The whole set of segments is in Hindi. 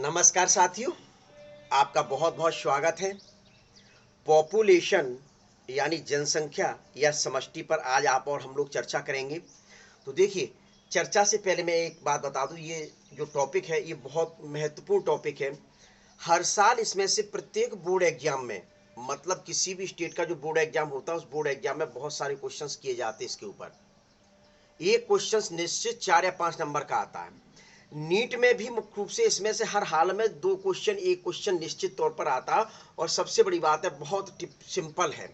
नमस्कार साथियों, आपका बहुत बहुत स्वागत है। पॉपुलेशन यानी जनसंख्या या समष्टि पर आज आप और हम लोग चर्चा करेंगे। तो देखिए, चर्चा से पहले मैं एक बात बता दूं, ये जो टॉपिक है ये बहुत महत्वपूर्ण टॉपिक है। हर साल इसमें से प्रत्येक बोर्ड एग्जाम में, मतलब किसी भी स्टेट का जो बोर्ड एग्जाम होता है उस बोर्ड एग्जाम में बहुत सारे क्वेश्चंस किए जाते हैं इसके ऊपर। एक क्वेश्चन निश्चित 4 या 5 नंबर का आता है। नीट में भी मुख्य रूप से इसमें से हर हाल में दो क्वेश्चन, एक क्वेश्चन निश्चित तौर पर आता है। और सबसे बड़ी बात है, बहुत सिंपल है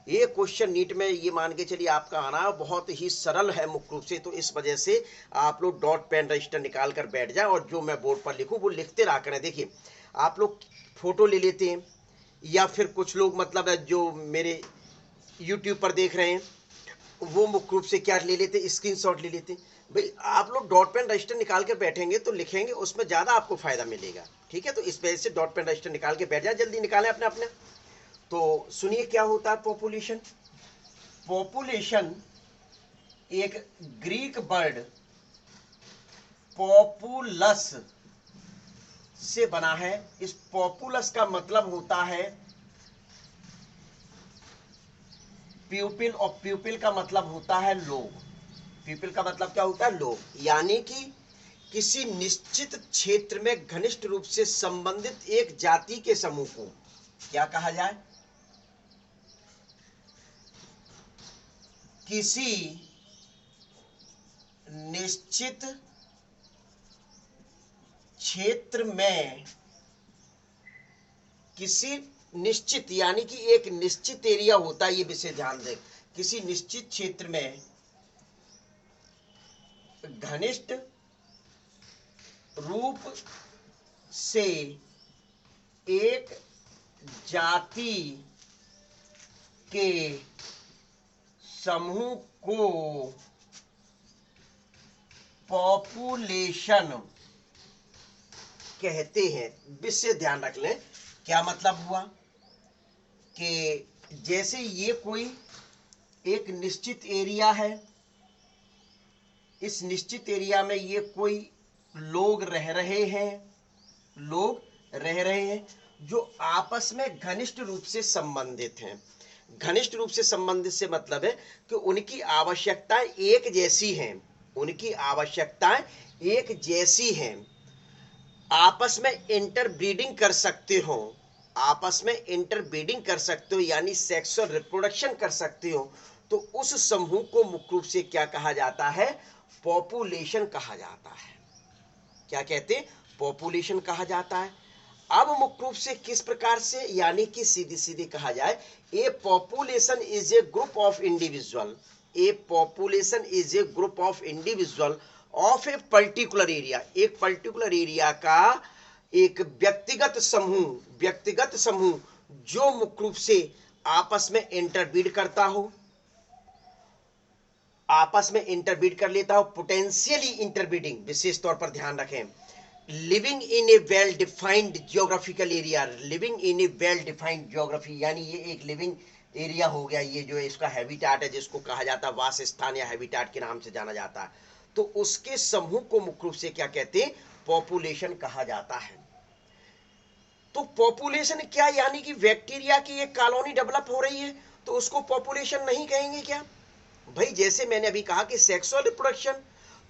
ये क्वेश्चन। नीट में ये मान के चलिए आपका आना बहुत ही सरल है मुख्य रूप से। तो इस वजह से आप लोग डॉट पेन रजिस्टर निकाल कर बैठ जाए और जो मैं बोर्ड पर लिखूं वो लिखते रहा करें। देखिए, आप लोग फोटो ले लेते हैं या फिर कुछ लोग मतलब जो मेरे यूट्यूब पर देख रहे हैं वो मुख्य रूप से क्या ले लेते, स्क्रीनशॉट ले लेते। भाई आप लोग डॉट पेन रजिस्टर निकाल के बैठेंगे तो लिखेंगे, उसमें ज्यादा आपको फायदा मिलेगा। ठीक है, तो इस वजह से डॉट पेन रजिस्टर निकाल के बैठ जाए, जल्दी निकालें अपने अपने। तो सुनिए क्या होता है पॉपुलेशन। पॉपुलेशन एक ग्रीक वर्ड पॉपुलस से बना है। इस पॉपुलस का मतलब होता है प्यूपिल, और प्यूपिल का मतलब होता है लोग। पीपल का मतलब क्या होता है, लोग। यानी कि किसी निश्चित क्षेत्र में घनिष्ठ रूप से संबंधित एक जाति के समूह को क्या कहा जाए, किसी निश्चित क्षेत्र में, किसी निश्चित यानी कि एक निश्चित एरिया होता है, ये विषय ध्यान दें। किसी निश्चित क्षेत्र में घनिष्ठ रूप से एक जाति के समूह को पॉपुलेशन कहते हैं। विषय ध्यान रख लें, क्या मतलब हुआ कि जैसे ये कोई एक निश्चित एरिया है, इस निश्चित एरिया में ये कोई लोग रह रहे हैं, लोग रह रहे हैं जो आपस में घनिष्ठ रूप से संबंधित हैं। घनिष्ठ रूप से संबंधित से मतलब है कि उनकी आवश्यकताएं एक जैसी हैं, उनकी आवश्यकताएं एक जैसी हैं, आपस में इंटरब्रीडिंग कर सकते हो, आपस में इंटरब्रीडिंग कर सकते हो यानी सेक्सुअल रिप्रोडक्शन कर सकते हो। तो उस समूह को मुख्य रूप से क्या कहा जाता है, पॉपुलेशन कहा जाता है। क्या कहते हैं, पॉपुलेशन कहा जाता है। अब मुख्य रूप से किस प्रकार से, यानी कि सीधी सीधी कहा जाए, ए population is a group of individual, A population is a group of individual of a particular area, एक पर्टिकुलर एरिया का एक व्यक्तिगत समूह, व्यक्तिगत समूह जो मुख्य रूप से आपस में इंटरब्रीड करता हो, आपस में इंटरब्रीड कर लेता हो, पोटेंशियली इंटरब्रीडिंग। विशेष तौर पर ध्यान रखें, living in A well defined geographical area, living in A well defined geography, यानी ये एक लिविंग एरिया हो गया, ये जो इसका हैबिटाट है जिसको कहा जाता है वास स्थान या हैबिटाट के नाम से जाना जाता है। तो उसके समूह को मुख्य रूप से क्या कहते हैं, पॉपुलेशन कहा जाता है। तो पॉपुलेशन क्या, यानी कि बैक्टीरिया की एक कॉलोनी डेवलप हो रही है तो उसको पॉपुलेशन नहीं कहेंगे क्या। भाई जैसे मैंने अभी कहा कि सेक्सुअल रिप्रोडक्शन,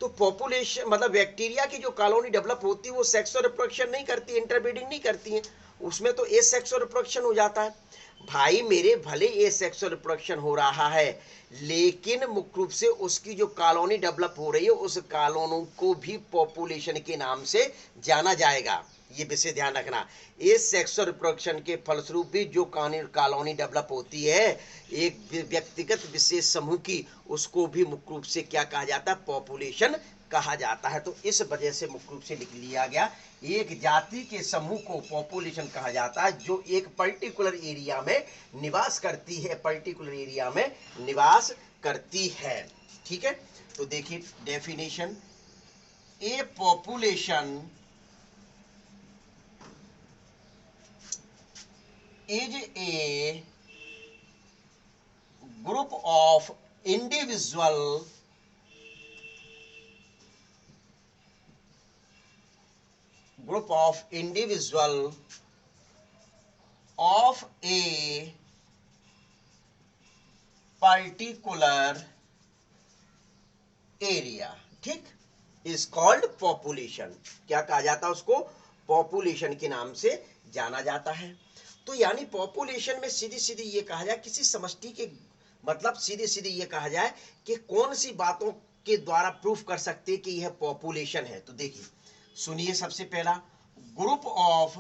तो पॉपुलेशन मतलब बैक्टीरिया की जो कॉलोनी डेवलप होती है वो सेक्सुअल रिप्रोडक्शन नहीं करती, इंटरब्रीडिंग नहीं करती है, उसमें तो ए सेक्सुअल रिप्रोडक्शन हो जाता है। भाई मेरे भले ए सेक्सुअल रिप्रोडक्शन हो रहा है, लेकिन मुख्य रूप से उसकी जो कॉलोनी डेवलप हो रही है उस कॉलोनी को भी पॉपुलेशन के नाम से जाना जाएगा। ये विषय ध्यान रखना, इस सेक्सुअल रिप्रोडक्शन के फलस्वरूप भी जो कॉलोनी डेवलप होती है एक व्यक्तिगत विशेष समूह की, उसको भी मुख्य रूप से क्या कहा जाता है, पॉपुलेशन कहा जाता है। तो इस वजह से मुख्य रूप से लिख लिया गया, एक जाति के समूह को पॉपुलेशन कहा जाता है जो एक पर्टिकुलर एरिया में निवास करती है, पर्टिकुलर एरिया में निवास करती है। ठीक है, तो देखिए definition, A population is a group of individual group of individual of a particular area, ठीक, इज कॉल्ड पॉपुलेशन। क्या कहा जाता है उसको? पॉपुलेशन के नाम से जाना जाता है। तो यानी पॉपुलेशन में सीधी सीधी ये कहा जाए, किसी समष्टि के मतलब सीधे सीधे ये कहा जाए कि कौन सी बातों के द्वारा प्रूफ कर सकते हैं कि यह पॉपुलेशन है। तो देखिए, सुनिए, सबसे पहला, group of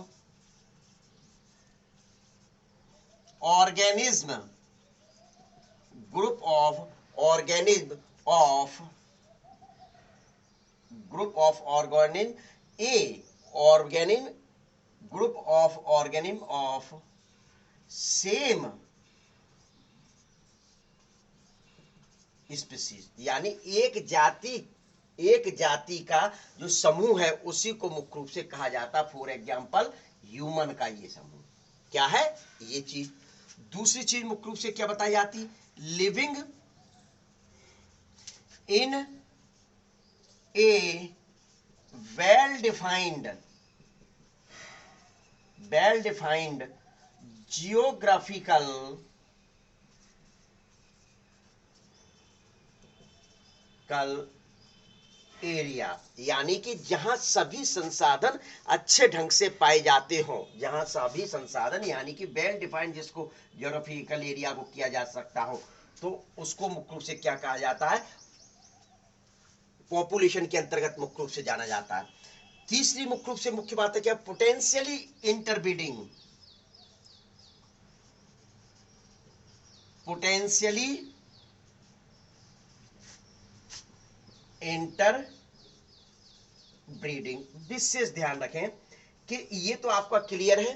organism, group of organism of group of organism A organism group of organism of same species, यानी एक जाति का जो समूह है उसी को मुख्य रूप से कहा जाता है। फॉर एग्जाम्पल ह्यूमन का ये समूह क्या है? ये चीज। दूसरी चीज मुख्य रूप से क्या बताई जाती? Living in A well defined geographical area, यानी कि जहां सभी संसाधन अच्छे ढंग से पाए जाते हो, जहां सभी संसाधन यानी कि वेल डिफाइंड, जिसको जियोग्राफिकल एरिया को किया जा सकता हो, तो उसको मुख्य रूप से क्या कहा जाता है? पॉपुलेशन के अंतर्गत मुख्य रूप से जाना जाता है। तीसरी मुख्य रूप से मुख्य बात है क्या? Potentially interbreeding, potentially interbreeding. विशेष ध्यान रखें कि ये तो आपका क्लियर है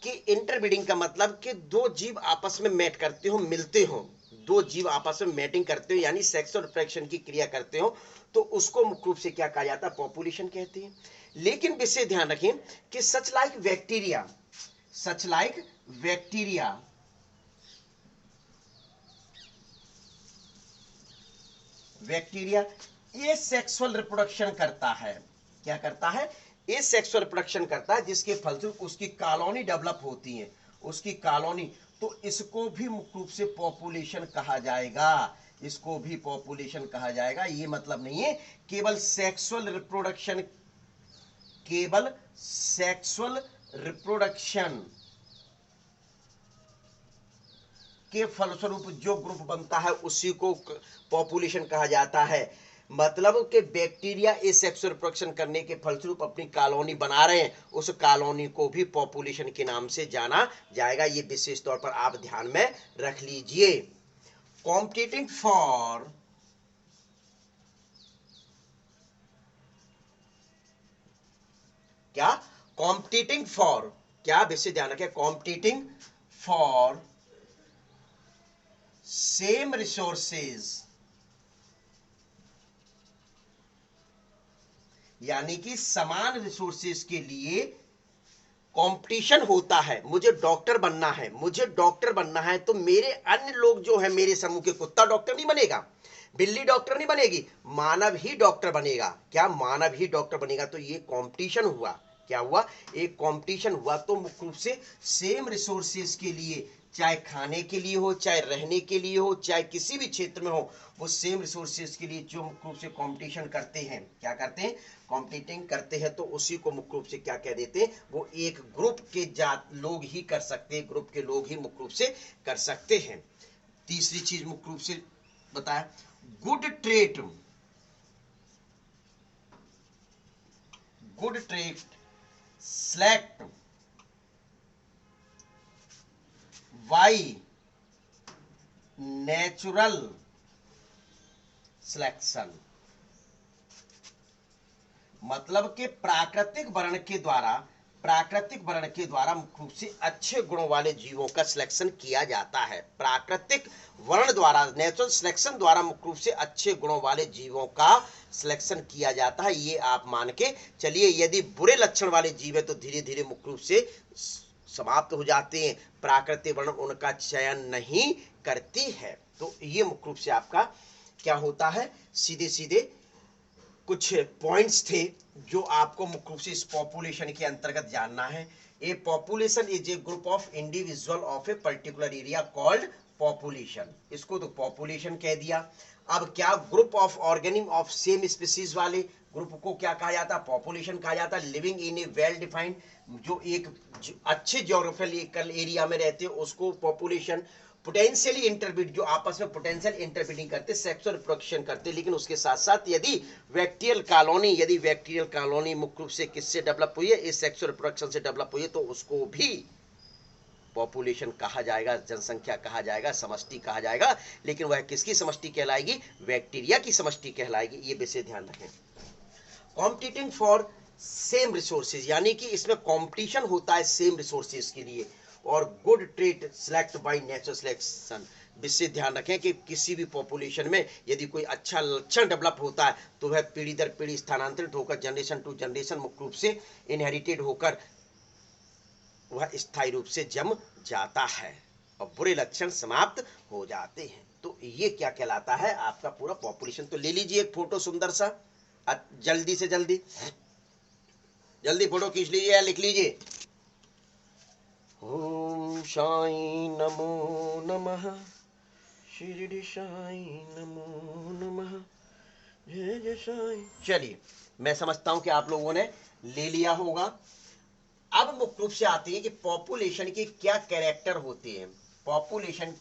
कि इंटरब्रीडिंग का मतलब कि दो जीव आपस में मैट करते हो, मिलते हो, दो जीव आपस में मैटिंग करते हो, यानी सेक्सुअल रिप्रोडक्शन की क्रिया करते हो, तो उसको मुख्य रूप से क्या कहा जाता है? पॉपुलेशन कहते हैं। लेकिन विशेष ध्यान रखें कि सच लाइक बैक्टीरिया ये सेक्सुअल रिप्रोडक्शन करता है। क्या करता है? ये सेक्सुअल रिप्रोडक्शन करता है, जिसके फलस्वरूप उसकी कॉलोनी डेवलप होती है, उसकी कॉलोनी, तो इसको भी मुख्य रूप से पॉपुलेशन कहा जाएगा, इसको भी पॉपुलेशन कहा जाएगा। ये मतलब नहीं है केवल सेक्सुअल रिप्रोडक्शन के फलस्वरूप जो ग्रुप बनता है उसी को पॉपुलेशन कहा जाता है। मतलब कि बैक्टीरिया इस सेक्सुअल रिप्रोडक्शन करने के फलस्वरूप अपनी कॉलोनी बना रहे हैं, उस कॉलोनी को भी पॉपुलेशन के नाम से जाना जाएगा। ये विशेष तौर पर आप ध्यान में रख लीजिए। कॉम्पिटिटिंग फॉर क्या? कॉम्पिटिटिंग फॉर क्या? विशेष ध्यान रखें, कॉम्पिटिटिंग फॉर सेम रिसोर्सेज, यानी कि समान रिसोर्सेज के लिए कंपटीशन होता है। मुझे डॉक्टर बनना है, तो मेरे अन्य लोग जो है मेरे समूह के, कुत्ता डॉक्टर नहीं बनेगा, बिल्ली डॉक्टर नहीं बनेगी, मानव ही डॉक्टर बनेगा। क्या? मानव ही डॉक्टर बनेगा। तो ये कंपटीशन हुआ। क्या हुआ? एक कंपटीशन हुआ। तो मुख्य रूप से सेम रिसोर्सेज के लिए, चाहे खाने के लिए हो, चाहे रहने के लिए हो, चाहे किसी भी क्षेत्र में हो, वो सेम रिसोर्सेज के लिए जो मुख्य रूप से कंपटीशन करते हैं, क्या करते हैं? कॉम्पिटिटिंग करते हैं। तो उसी को मुख्य रूप से क्या कह देते हैं? वो एक ग्रुप के लोग ही कर सकते हैं, ग्रुप के लोग ही मुख्य रूप से कर सकते हैं। तीसरी चीज मुख्य रूप से बताया, good trait select bye natural selection, मतलब कि प्राकृतिक वर्ण के द्वारा मुख्य रूप से अच्छे गुणों वाले जीवों का सिलेक्शन किया जाता है। प्राकृतिक वर्ण द्वारा, नेचुरल सिलेक्शन द्वारा मुख्य रूप से अच्छे गुणों वाले जीवों का सिलेक्शन किया जाता है। ये आप मान के चलिए। यदि बुरे लक्षण वाले जीव है तो धीरे धीरे मुख्य रूप से समाप्त हो जाते हैं, प्राकृतिक वर्ण उनका चयन नहीं करती है। तो ये मुख्य रूप से आपका क्या होता है? सीधे सीधे कुछ पॉइंट्स थे जो आपको मुख्य रूप से इस पॉपुलेशन के अंतर्गत जानना है। ए population is a group of individual of a particular area called population, इसको तो पॉपुलेशन कह दिया। अब क्या group of organism of same species वाले ग्रुप को क्या कहा जाता है? पॉपुलेशन कहा जाता है। Living in A well defined, जो एक अच्छे ज्योग्राफिकल एरिया में रहते हैं उसको पॉपुलेशन। पोटेंशियली इंटरब्रीड, जो आपस में पोटेंशियल इंटरब्रीडिंग करते, सेक्सुअल रिप्रोडक्शन करते, लेकिन उसके साथ साथ यदि बैक्टीरियल कॉलोनी मुख्य रूप से किससे डेवलप हुई है? इस सेक्सुअल रिप्रोडक्शन से डेवलप हुई है, तो उसको भी पॉपुलेशन कहा जाएगा, जनसंख्या कहा जाएगा, समष्टि कहा जाएगा। लेकिन वह किसकी समष्टि कहलाएगी? बैक्टीरिया की समष्टि कहलाएगी। ये विषय ध्यान रखें। कॉम्पिटिटिंग फॉर सेम रिसोर्सेज, यानी कि इसमें कॉम्पिटिशन होता है सेम रिसोर्सेज के लिए। और good trait select by natural selection, विशेष ध्यान रखें कि किसी भी पॉपुलेशन में यदि कोई अच्छा लक्षण डेवलप होता है तो वह पीढ़ी दर पीढ़ी स्थानांतरित होकर जनरेशन टू जनरेशन मुख्य रूप से इनहेरिटेड होकर वह स्थायी रूप से जम जाता है और बुरे लक्षण समाप्त हो जाते हैं। तो ये क्या कहलाता है? आपका पूरा पॉपुलेशन। तो ले लीजिए एक फोटो सुंदर सा, जल्दी से जल्दी फोटो खींच लीजिए या लिख लीजिए। ओम साई नमो नमः, शिरडी साई नमो नमः, जय जय साई। चलिए, मैं समझता हूं कि आप लोगों ने ले लिया होगा। अब मुख्य रूप से आती है कि पॉपुलेशन के क्या कैरेक्टर होते हैं। पॉपुलेशन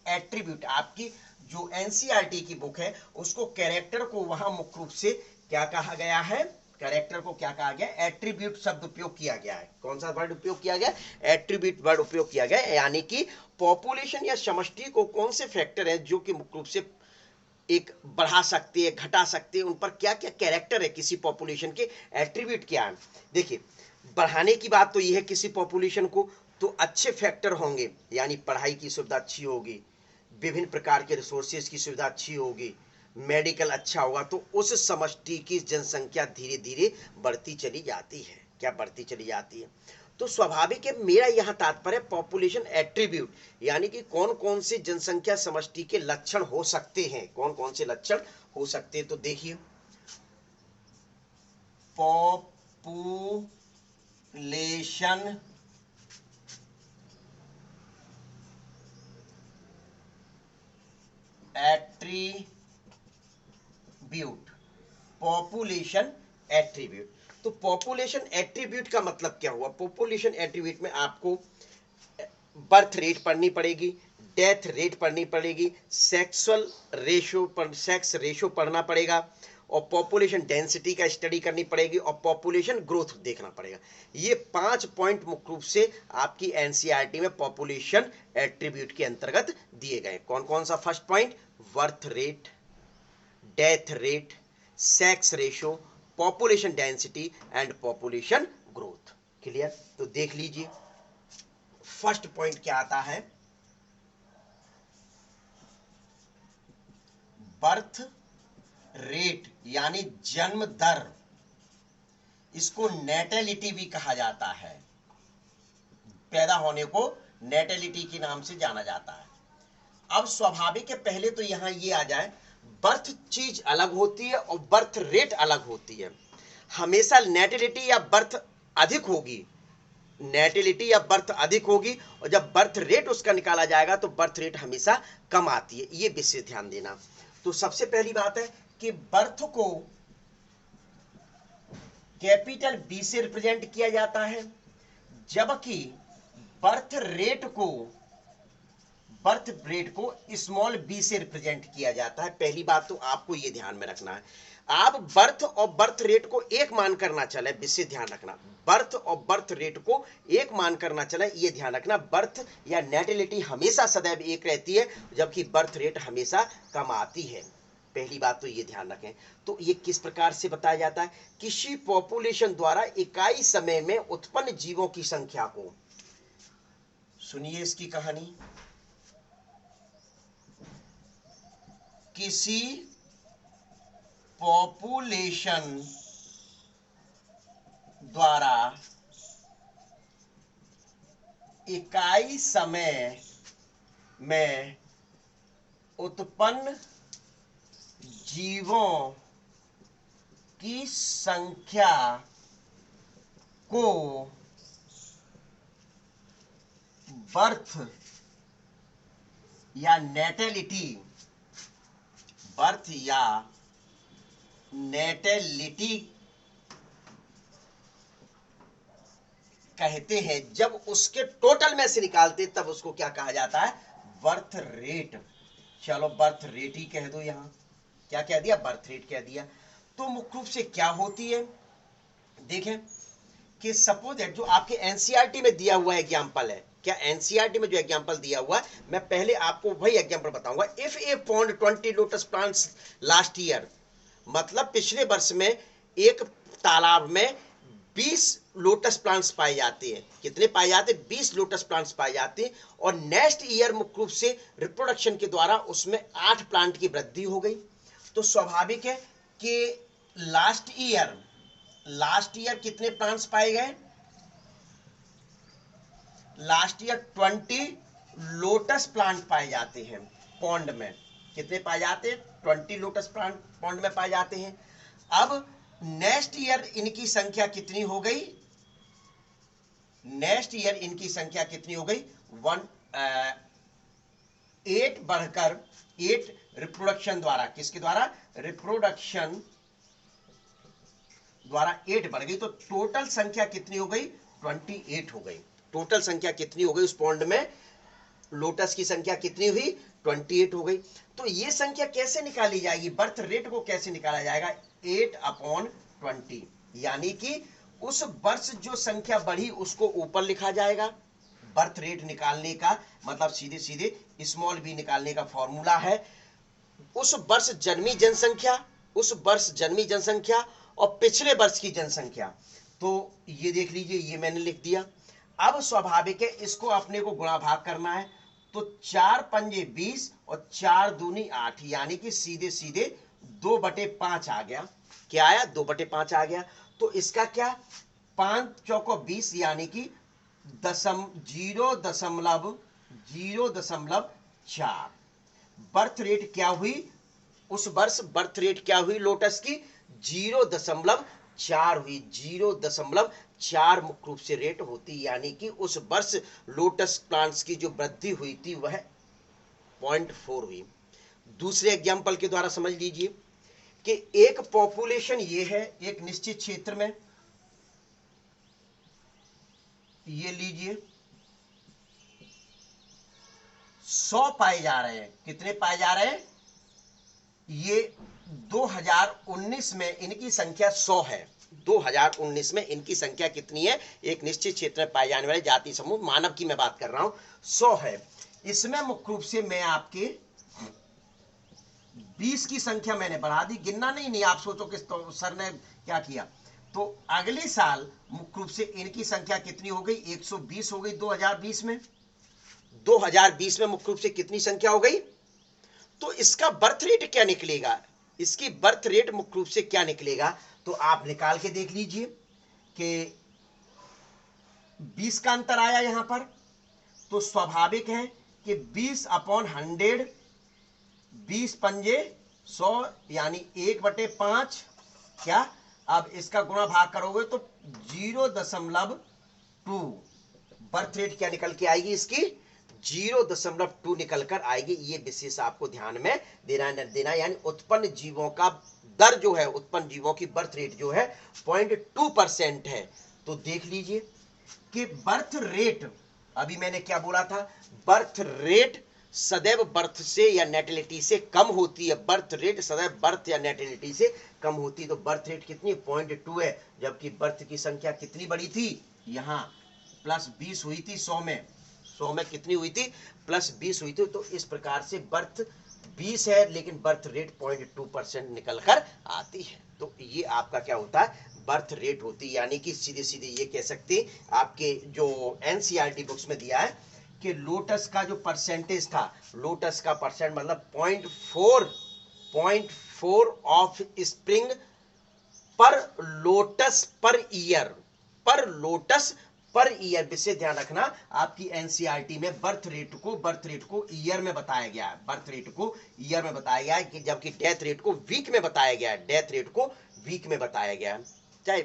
एट्रीब्यूट, आपकी जो एनसीईआरटी की बुक है उसको कैरेक्टर को वहां मुख्य रूप से क्या कहा गया है? कैरेक्टर को क्या कहा गया? एट्रीब्यूट शब्द उपयोग किया गया है। कौन सा वर्ड उपयोग किया गया? एट्रीब्यूट वर्ड उपयोग किया गया है। यानी कि पॉपुलेशन या समष्टि को कौन से फैक्टर है जो कि मुख्य रूप से एक बढ़ा सकते हैं, घटा सकते हैं, उन पर क्या क्या कैरेक्टर है, किसी पॉपुलेशन के एट्रीब्यूट क्या है। देखिए, बढ़ाने की बात तो यह है किसी पॉपुलेशन को, तो अच्छे फैक्टर होंगे, यानी पढ़ाई की सुविधा अच्छी होगी, विभिन्न प्रकार के रिसोर्सेज की सुविधा अच्छी होगी, मेडिकल अच्छा होगा, तो उस समष्टि की जनसंख्या धीरे धीरे बढ़ती चली जाती है। क्या बढ़ती चली जाती है? तो स्वाभाविक है, मेरा यहां तात्पर्य पॉपुलेशन एट्रीब्यूट, यानी कि कौन कौन से जनसंख्या समष्टि के लक्षण हो सकते हैं, कौन कौन से लक्षण हो सकते हैं। तो देखिए, पॉपुलेशन एट्रीब्यूट, पॉपुलेशन एट्रीब्यूट। तो पॉपुलेशन एट्रीब्यूट का मतलब क्या हुआ? पॉपुलेशन एट्रीब्यूट में आपको बर्थ रेट पढ़नी पड़ेगी, डेथ रेट पढ़नी पड़ेगी, सेक्स रेशो पढ़ना पड़ेगा, और पॉपुलेशन डेंसिटी का स्टडी करनी पड़ेगी, और पॉपुलेशन ग्रोथ देखना पड़ेगा। ये 5 पॉइंट मुख्य रूप से आपकी एनसीईआरटी में पॉपुलेशन एट्रीब्यूट के अंतर्गत दिए गए। कौन कौन सा? First point birth rate, death rate, sex ratio, population density and population growth. Clear? तो देख लीजिए, फर्स्ट पॉइंट क्या आता है? बर्थ रेट यानी जन्म दर, इसको नेटेलिटी भी कहा जाता है। पैदा होने को नेटेलिटी के नाम से जाना जाता है। अब स्वाभाविक है, पहले तो यहां ये आ जाए, बर्थ चीज अलग होती है और बर्थ रेट अलग होती है। हमेशा नेटेलिटी या बर्थ अधिक होगी, नेटेलिटी या बर्थ अधिक होगी, और जब बर्थ रेट उसका निकाला जाएगा तो बर्थ रेट हमेशा कम आती है। ये विषय ध्यान देना। तो सबसे पहली बात है कि बर्थ को कैपिटल बी से रिप्रेजेंट किया जाता है, जबकि बर्थ रेट को स्मॉल बी से रिप्रेजेंट किया जाता है। पहली बात तो आपको यह ध्यान में रखना है। आप बर्थ और बर्थ रेट को एक मान करना चले, विशेष ध्यान रखना, बर्थ और बर्थ रेट को एक मान करना चले, यह ध्यान रखना। बर्थ या नेटिलिटी हमेशा सदैव एक रहती है, जबकि बर्थ रेट हमेशा कम आती है। पहली बात तो ये ध्यान रखें। तो ये किस प्रकार से बताया जाता है? किसी पॉपुलेशन द्वारा इकाई समय में उत्पन्न जीवों की संख्या को, सुनिए इसकी कहानी। किसी पॉपुलेशन द्वारा इकाई समय में उत्पन्न जीवों की संख्या को बर्थ या नेटेलिटी, बर्थ या नेटेलिटी कहते हैं। जब उसके टोटल में से निकालते तब उसको क्या कहा जाता है? Birth rate. चलो बर्थ रेट ही कह दो, यहां क्या कह दिया? बर्थ रेट कह दिया। तो मुख्य रूप से क्या होती है, देखें कि सपोज जो आपके एनसीईआरटी में दिया हुआ एग्जांपल है, क्या एनसीईआरटी में जो एग्जांपल दिया हुआ है, मैं पहले आपको वही एग्जांपल बताऊंगा। If A pond 20 lotus plants last year, मतलब पिछले वर्ष में एक तालाब में 20 लोटस प्लांट्स पाए जाते हैं। कितने पाए जाते हैं? 20 लोटस प्लांट्स पाए जाते हैं। और नेक्स्ट ईयर मुख्य रूप से रिप्रोडक्शन के द्वारा उसमें 8 प्लांट की वृद्धि हो गई। तो स्वाभाविक है कि लास्ट ईयर कितने प्लांट्स पाए गए? लास्ट ईयर 20 लोटस प्लांट पाए जाते हैं पॉन्ड में। कितने पाए जाते हैं? 20 लोटस प्लांट पॉन्ड में पाए जाते हैं। अब नेक्स्ट ईयर इनकी संख्या कितनी हो गई? नेक्स्ट ईयर इनकी संख्या कितनी हो गई? 8 बढ़कर 8 रिप्रोडक्शन द्वारा, किसके द्वारा? रिप्रोडक्शन द्वारा 8 बढ़ गई। तो टोटल संख्या कितनी हो गई? 28 हो गई। टोटल संख्या कितनी हो गई? उस पॉन्ड में लोटस की संख्या कितनी हुई? 28 हो गई। तो ये संख्या कैसे निकाली जाएगी? बर्थ रेट को कैसे निकाला जाएगा? 8/20, यानी कि उस वर्ष जो संख्या बढ़ी उसको ऊपर लिखा जाएगा। बर्थ रेट निकालने का मतलब सीधे सीधे स्मॉल बी निकालने का फॉर्मूला है उस वर्ष जन्मी जनसंख्या और पिछले वर्ष की जनसंख्या। तो ये देख लीजिए, ये मैंने लिख दिया। अब स्वाभाविक है इसको अपने को गुणा भाग करना है। तो 4 पंजे 20 और 4 दूनी 8, यानी कि सीधे सीधे 2/5 आ गया। क्या आया? 2/5 आ गया। तो इसका क्या? 5 चौको 20, यानी कि 0.04। बर्थ रेट क्या हुई उस वर्ष? बर्थ रेट क्या हुई लोटस की? 0.4 हुई। 0.4 मुख्य रूप से रेट होती, यानी कि उस वर्ष लोटस प्लांट्स की जो वृद्धि हुई थी वह 0.4 हुई। दूसरे एग्जाम्पल के द्वारा समझ लीजिए कि एक पॉपुलेशन ये है, एक निश्चित क्षेत्र में, ये लीजिए 100 पाए जा रहे हैं। कितने पाए जा रहे हैं? ये 2019 में इनकी संख्या 100 है। 2019 में इनकी संख्या कितनी है? एक निश्चित क्षेत्र में पाए जाने वाले जाति समूह, मानव की मैं बात कर रहा हूं, 100 है। इसमें मुख्य रूप से मैं आपके 20 की संख्या मैंने बढ़ा दी। गिनना नहीं आप सोचो कि तो सर ने क्या किया। तो अगले साल मुख्य रूप से इनकी संख्या कितनी हो गई? 120 हो गई। 2020 में मुख्य रूप से कितनी संख्या हो गई? तो इसका बर्थ रेट क्या निकलेगा? इसकी बर्थ रेट मुख्य रूप से क्या निकलेगा? तो आप निकाल के देख लीजिए कि 20 का अंतर आया यहां पर। तो स्वाभाविक है कि 20/100, 20 पंजे 100, यानी 1/5। क्या? अब इसका गुणा भाग करोगे तो 0.2। बर्थ रेट क्या निकल के आएगी इसकी? 0.2 निकल कर आएगी। ये विशेष आपको ध्यान में देना, यानी उत्पन्न जीवों का दर जो है, उत्पन्न जीवों की बर्थ रेट जो है 0.2% है। तो देख लीजिए कि बर्थ रेट, अभी मैंने क्या बोला था? बर्थ रेट सदैव बर्थ से या नेटिलिटी से कम होती है। बर्थ रेट सदैव बर्थ या नेटिलिटी से कम होती है। तो बर्थ रेट कितनी? 0.2 है। जबकि बर्थ की संख्या कितनी बड़ी थी? यहां +20 हुई थी 100 में। 100 में कितनी हुई थी? +20 हुई थी। तो इस प्रकार से बर्थ 20 है लेकिन बर्थ रेट 0.2% निकल कर आती है। तो ये आपका क्या होता है? बर्थ रेट होती है। यानी कि सीधे सीधे ये कह सकते आपके जो एनसीईआरटी बुक्स में दिया है कि लोटस का जो परसेंटेज था, लोटस का परसेंट मतलब 0.4 ऑफ स्प्रिंग पर लोटस पर ईयर। विशेष ध्यान रखना, आपकी एनसीईआरटी में बर्थ रेट को ईयर में बताया गया है। बर्थ रेट को ईयर में बताया गया है कि जबकि डेथ रेट को वीक में बताया गया है। डेथ रेट को वीक में बताया गया है। चाहे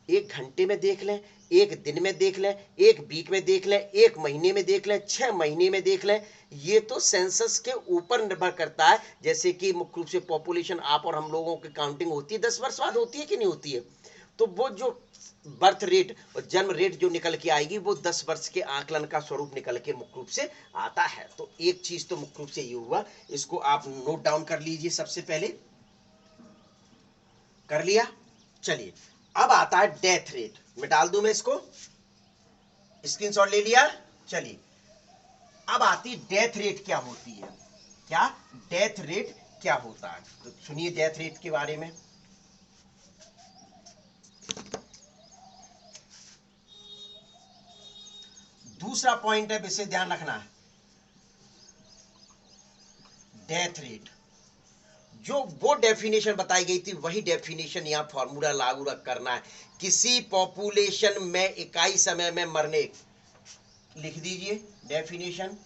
1 घंटे में देख लें, 1 दिन में देख लें, 1 वीक में देख लें, 1 महीने में देख लें, 6 महीने में देख लें, ये तो सेंसस के ऊपर निर्भर करता है। जैसे कि मुख्य रूप से पॉपुलेशन आप और हम लोगों की काउंटिंग होती है 10 वर्ष बाद होती है कि नहीं होती है, तो वो जो बर्थ रेट और जन्म रेट जो निकल के आएगी वो 10 वर्ष के आकलन का स्वरूप निकल के मुख्य रूप से आता है। तो एक चीज तो मुख्य रूप से ये हुआ, इसको आप नोट डाउन कर लीजिए। सबसे पहले कर लिया। चलिए अब आता है डेथ रेट। मैं डाल दूं, मैं इसको स्क्रीनशॉट ले लिया। चलिए अब आती डेथ रेट क्या होती है, क्या डेथ रेट क्या होता है, तो सुनिए डेथ रेट के बारे में। दूसरा पॉइंट है, विशेष ध्यान रखना है, डेथ रेट जो वो डेफिनेशन बताई गई थी वही डेफिनेशन यहां फॉर्मूला लागू करना है। किसी पॉपुलेशन में इकाई समय में मरने, लिख दीजिए डेफिनेशन,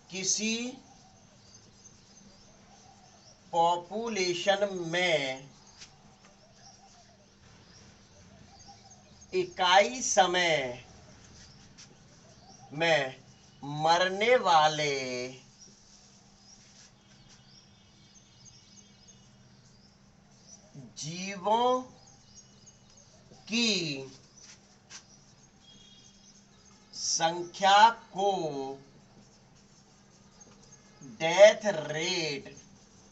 किसी पॉपुलेशन में इकाई समय में मरने वाले जीवों की संख्या को डेथ रेट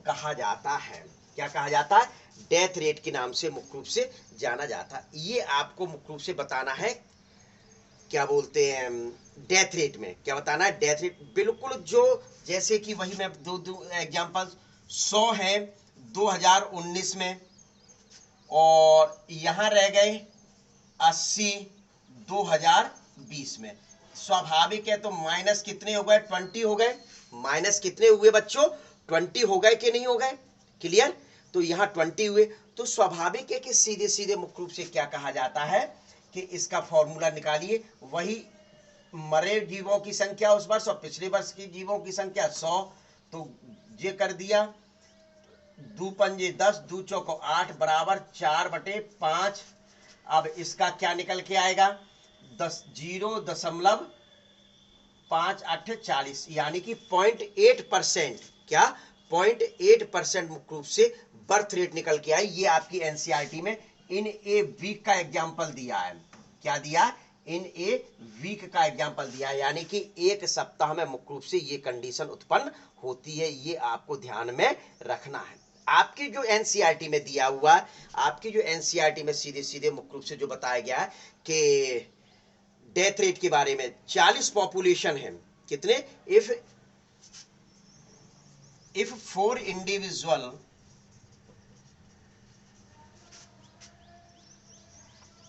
कहा जाता है। क्या कहा जाता है, डेथ रेट के नाम से मुख्य रूप से जाना जाता है। ये आपको मुख्य रूप से बताना है, क्या बोलते हैं, डेथ रेट में क्या बताना है, डेथ रेट बिल्कुल जो, जैसे कि वही मैं दो एग्जांपल 100 है 2019 में, और यहां रह गए 80 2020 में। स्वाभाविक है, तो माइनस कितने हो गए, 20 हो गए। माइनस कितने हुए बच्चों, 20 हो गए कि नहीं हो गए, क्लियर। तो यहाँ 20 हुए, तो स्वाभाविक है कि सीधे सीधे मुख्य रूप से क्या कहा जाता है कि इसका फॉर्मूला निकालिए, वही मरे जीवों की संख्या उस वर्ष और पिछले वर्ष की जीवों की संख्या 100, तो ये कर दिया, 2 पंजे 10, 2 चौको 8 बराबर 4/5। अब इसका क्या निकल के आएगा, 0.5 40, यानी कि 0.8%, क्या 0.8% मुख्य रूप से बर्थ रेट निकल के आई। ये आपकी एनसीईआरटी में इन ए वीक का एग्जाम्पल दिया है। क्या दिया, इन ए वीक का एग्जाम्पल दिया है, यानी कि एक सप्ताह में मुख्य रूप से ये कंडीशन उत्पन्न होती है। ये आपको ध्यान में रखना है। आपकी जो एनसीईआरटी में दिया हुआ, आपकी जो एनसीईआरटी में सीधे सीधे मुख्य रूप से जो बताया गया है कि डेथ रेट के बारे में, 40 पॉपुलेशन है, कितने, if 4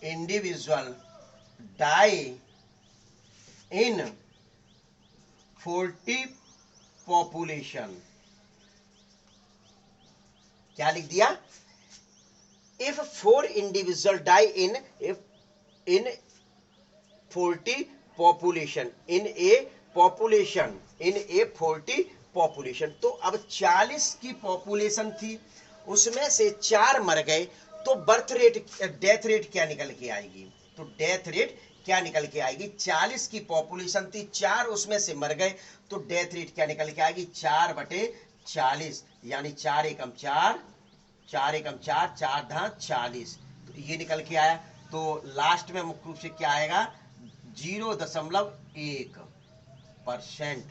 individual die in 40 population, क्या लिख दिया, if 4 individual die in 40 population, in a 40 population. तो अब 40 की पॉपुलेशन थी, उसमें से 4 मर गए, तो बर्थ रेट, डेथ रेट क्या निकल के आएगी, तो डेथ रेट क्या निकल के आएगी, 40 की पॉपुलेशन थी, 4 उसमें से मर गए, तो डेथ रेट क्या निकल के आएगी, 4/40, यानी 4 एकम 4, 4 एकम 4, 4 धा 40, तो ये निकल के आया। तो लास्ट में मुख्य रूप से क्या आएगा, 0.1%,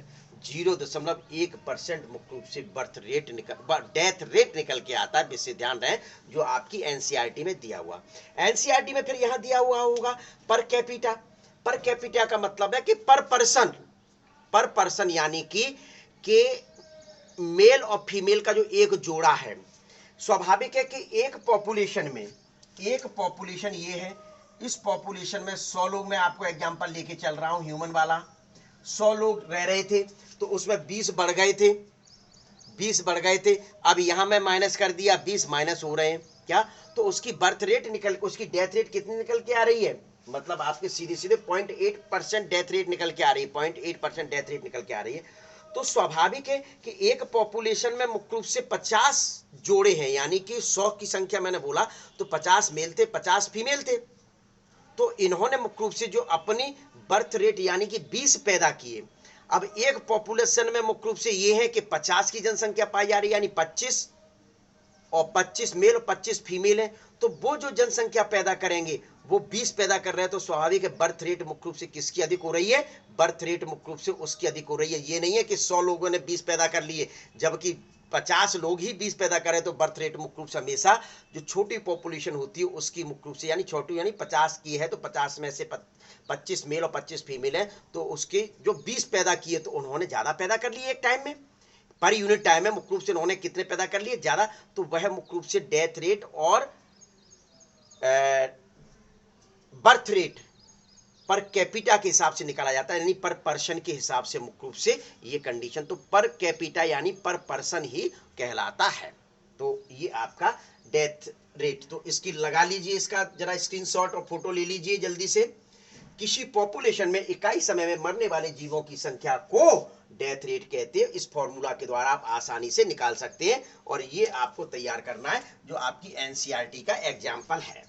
0.1% मुख्य रूप से बर्थ रेट डेथ रेट निकल के आता है। विशेष ध्यान रहे, जो आपकी एनसीईआरटी में दिया हुआ, एनसीईआरटी में फिर यहां दिया हुआ होगा पर कैपिटा। पर कैपिटा का मतलब है कि पर पर्सन, यानी कि मेल और फीमेल का जो एक जोड़ा है। स्वाभाविक है कि एक पॉपुलेशन ये है, इस पॉपुलेशन में 100 लोग, मैं आपको एग्जांपल लेके चल रहा हूं, ह्यूमन वाला 100 लोग रह रहे थे, तो उसमें 20 बढ़ गए थे, अब यहां मैं माइनस कर दिया, 20 माइनस हो रहे हैं, क्या, तो उसकी बर्थ रेट उसकी डेथ रेट कितनी निकल के आ रही है, मतलब आपके सीधे सीधे 0.8% डेथ रेट निकल के आ रही है, 0.8% डेथ रेट निकल के आ रही है। तो स्वाभाविक है कि एक पॉपुलेशन में मुख्य रूप से 50 जोड़े हैं, यानी कि 100 की संख्या मैंने बोला तो 50 मेल थे, 50 फीमेल थे। तो इन्होंने मुख्य रूप से जो अपनी बर्थ रेट यानी कि 20 पैदा किए। अब एक पॉपुलेशन में मुख्य रूप से ये है कि 50 की जनसंख्या पाई जा रही है, यानी 25, और 25 मेल और 25 फीमेल है, तो वो जो जनसंख्या पैदा करेंगे वो 20 पैदा कर रहे हैं। तो स्वाभाविक है बर्थ रेट मुख्य रूप से किसकी अधिक हो रही है? बर्थ रेट मुख्य रूप से उसकी अधिक हो रही है। ये नहीं है कि 100 लोगों ने 20 पैदा कर लिए जबकि 50 लोग ही 20 पैदा करें, तो बर्थ रेट मुख्य रूप से हमेशा जो छोटी पॉपुलेशन होती है उसकी मुख्य रूप से, यानी छोटी यानी 50 की है तो 50 में से 25 मेल और 25 फीमेल है, तो उसके जो 20 पैदा किए तो उन्होंने ज्यादा पैदा कर लिए एक टाइम में, पर यूनिट टाइम में मुख्य रूप से उन्होंने कितने पैदा कर लिए? ज्यादा। तो वह मुख्य रूप से डेथ रेट और बर्थ रेट पर कैपिटा के हिसाब से निकाला जाता है, यानी पर पर्सन के हिसाब से मुख्य रूप से ये कंडीशन, तो पर कैपिटा यानी पर पर्सन ही कहलाता है। तो ये आपका डेथ रेट। तो इसकी लगा लीजिए, इसका जरा स्क्रीनशॉट और फोटो ले लीजिए जल्दी से। किसी पॉपुलेशन में इकाई समय में मरने वाले जीवों की संख्या को डेथ रेट कहते हैं। इस फॉर्मूला के द्वारा आप आसानी से निकाल सकते हैं, और ये आपको तैयार करना है जो आपकी एनसीईआरटी का एग्जाम्पल है।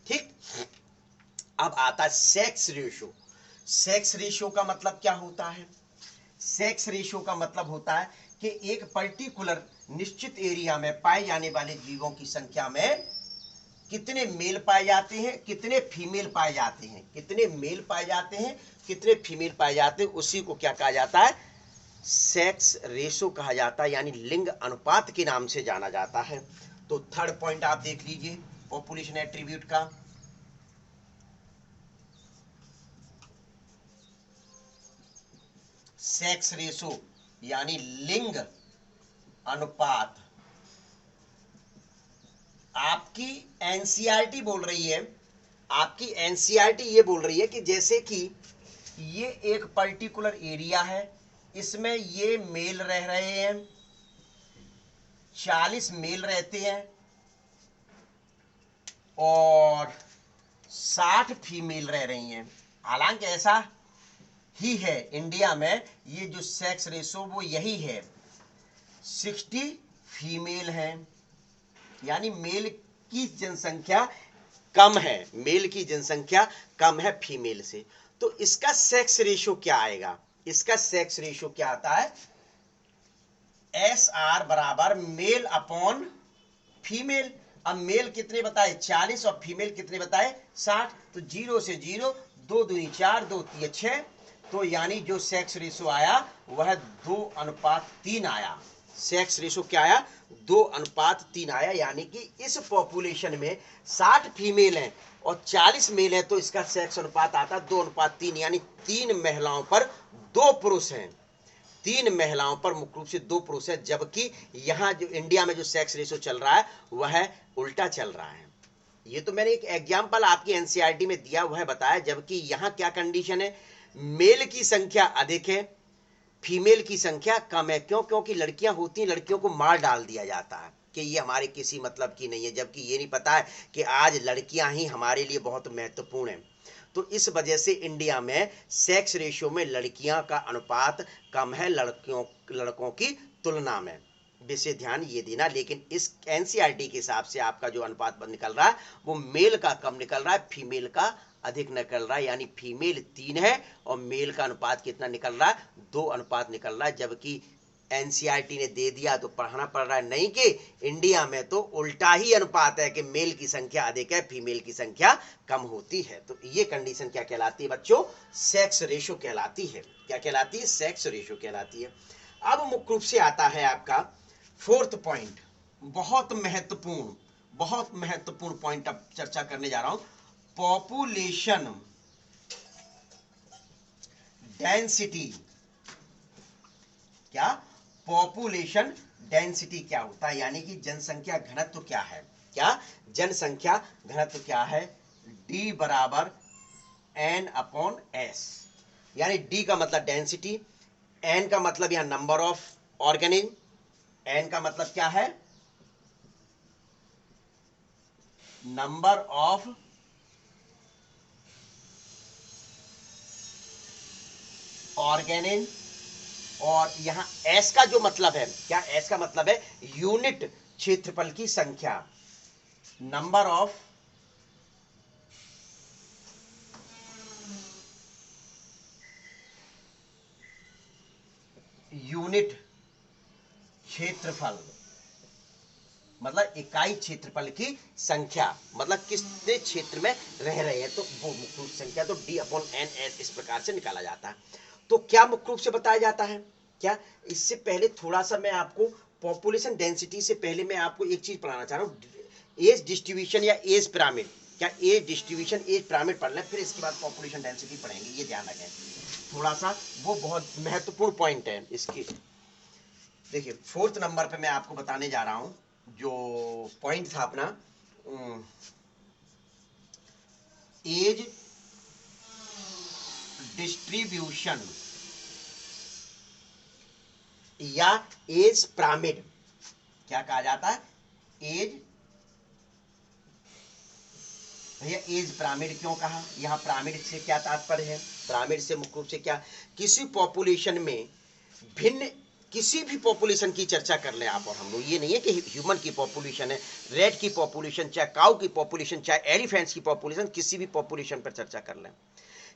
ठीक, अब आता है सेक्स रेशियो। सेक्स रेशियो का मतलब क्या होता है? सेक्स रेशियो का मतलब होता है कि एक पर्टिकुलर निश्चित एरिया में पाए जाने वाले जीवों की संख्या में कितने मेल पाए जाते हैं, कितने फीमेल पाए जाते हैं, कितने मेल पाए जाते हैं, कितने फीमेल पाए जाते हैं, उसी को क्या कहा जाता है? सेक्स रेशो कहा जाता है, यानी लिंग अनुपात के नाम से जाना जाता है। तो थर्ड पॉइंट आप देख लीजिए पॉपुलेशन एट्रीब्यूट का। सेक्स रेशो यानी लिंग अनुपात। आपकी एनसीईआरटी बोल रही है, आपकी एनसीईआरटी ये बोल रही है कि जैसे कि ये एक पर्टिकुलर एरिया है, इसमें ये मेल रह रहे हैं, 40 मेल रहते हैं और 60 फीमेल रह रही हैं। हालांकि ऐसा ही है इंडिया में, ये जो सेक्स रेशो वो यही है, 60 फीमेल हैं, यानी मेल की जनसंख्या कम है, मेल की जनसंख्या कम है फीमेल से। तो इसका सेक्स रेशियो क्या आएगा? इसका सेक्स रेशियो क्या आता है? SR बराबर मेल अपॉन फीमेल। अब मेल कितने बताए? 40 और फीमेल कितने बताए? 60। तो 0 से 0, 2 दूनी 4, 2 तिया 6, तो यानी जो सेक्स रेशियो आया वह 2:3 आया। सेक्स रेशियो क्या आया? 2:3 आया, यानी कि इस पॉपुलेशन में 60 फीमेल हैं और 40 मेल है, तो इसका सेक्स अनुपात आता 2:3, यानी 3 महिलाओं पर 2 पुरुष हैं। 3 महिलाओं पर मुख्य रूप से 2 पुरुष है, जबकि यहाँ जो इंडिया में जो सेक्स रेशियो चल रहा है वह उल्टा चल रहा है। ये तो मैंने एक एग्जाम्पल आपकी एनसीईआरटी में दिया, वह बताया, जबकि यहाँ क्या कंडीशन है? मेल की संख्या अधिक है, फीमेल की संख्या कम है। क्यों? क्योंकि लड़कियां होती हैं, लड़कियों को मार डाल दिया जाता है कि ये हमारे किसी मतलब की नहीं है, जबकि ये नहीं पता है कि आज लड़कियां ही हमारे लिए बहुत महत्वपूर्ण हैं। तो इस वजह से इंडिया में सेक्स रेशियो में लड़कियां का अनुपात कम है लड़कों की तुलना में। विशेष ध्यान ये देना। लेकिन इस एनसीईआरटी के हिसाब से आपका जो अनुपात निकल रहा है वो मेल का कम निकल रहा है, फीमेल का अधिक निकल रहा है, यानी फीमेल 3 है और मेल का अनुपात कितना निकल रहा है? 2 अनुपात निकल रहा है। जबकि एनसीईआरटी ने दे दिया तो पढ़ना पड़ रहा है नहीं, कि इंडिया में तो उल्टा ही अनुपात है कि मेल की संख्या अधिक है, फीमेल की संख्या कम होती है। तो ये कंडीशन क्या कहलाती है बच्चों? सेक्स रेशो कहलाती है। क्या कहलाती है? सेक्स रेशो कहलाती है। अब मुख्य रूप से आता है आपका फोर्थ पॉइंट, बहुत महत्वपूर्ण पॉइंट अब चर्चा करने जा रहा हूं। Population density. क्या? पॉपुलेशन डेंसिटी क्या होता है, यानी कि जनसंख्या घनत्व क्या है? क्या जनसंख्या घनत्व क्या है? D बराबर N/S, यानी D का मतलब डेंसिटी, N का मतलब यहां नंबर ऑफ ऑर्गेनिज्म, N का मतलब क्या है? नंबर ऑफ ऑर्गेनिज्म, और यहाँ एस का जो मतलब है, क्या एस का मतलब है यूनिट क्षेत्रफल की संख्या, नंबर ऑफ यूनिट क्षेत्रफल, मतलब इकाई क्षेत्रफल की संख्या, मतलब कितने क्षेत्र में रह रहे हैं, तो वो मुख्य रूप से संख्या तो डी अपॉन एन एस इस प्रकार से निकाला जाता है। तो क्या मुख्य रूप से बताया जाता है, क्या इससे पहले थोड़ा सा मैं आपको पॉपुलेशन डेंसिटी से पहले मैं आपको एक चीज पढ़ाना चाह रहा हूँ, एज डिस्ट्रीब्यूशन या एज पिरामिड, क्या एज डिस्ट्रीब्यूशन एज पिरामिड पढ़ लें, फिर इसके बाद पॉपुलेशन डेंसिटी पढ़ेंगे, ये ध्यान रखें थोड़ा सा, वो बहुत महत्वपूर्ण पॉइंट है इसकी। देखिए फोर्थ नंबर पे मैं आपको बताने जा रहा हूं जो पॉइंट था अपना, एज डिस्ट्रीब्यूशन या एज पिरामिड, क्या कहा जाता है एज, भैया एज पिरामिड क्यों कहा, यहाँ पिरामिड से क्या तात्पर्य है, पिरामिड से मुख्य रूप से क्या, किसी पॉपुलेशन में भिन्न, किसी भी पॉपुलेशन की चर्चा कर लें आप और हम लोग, ये नहीं है कि ह्यूमन की पॉपुलेशन है, रेड की पॉपुलेशन, चाहे काऊ की पॉपुलेशन, चाहे एलिफेंट्स की पॉपुलेशन, किसी भी पॉपुलेशन पर चर्चा कर लें,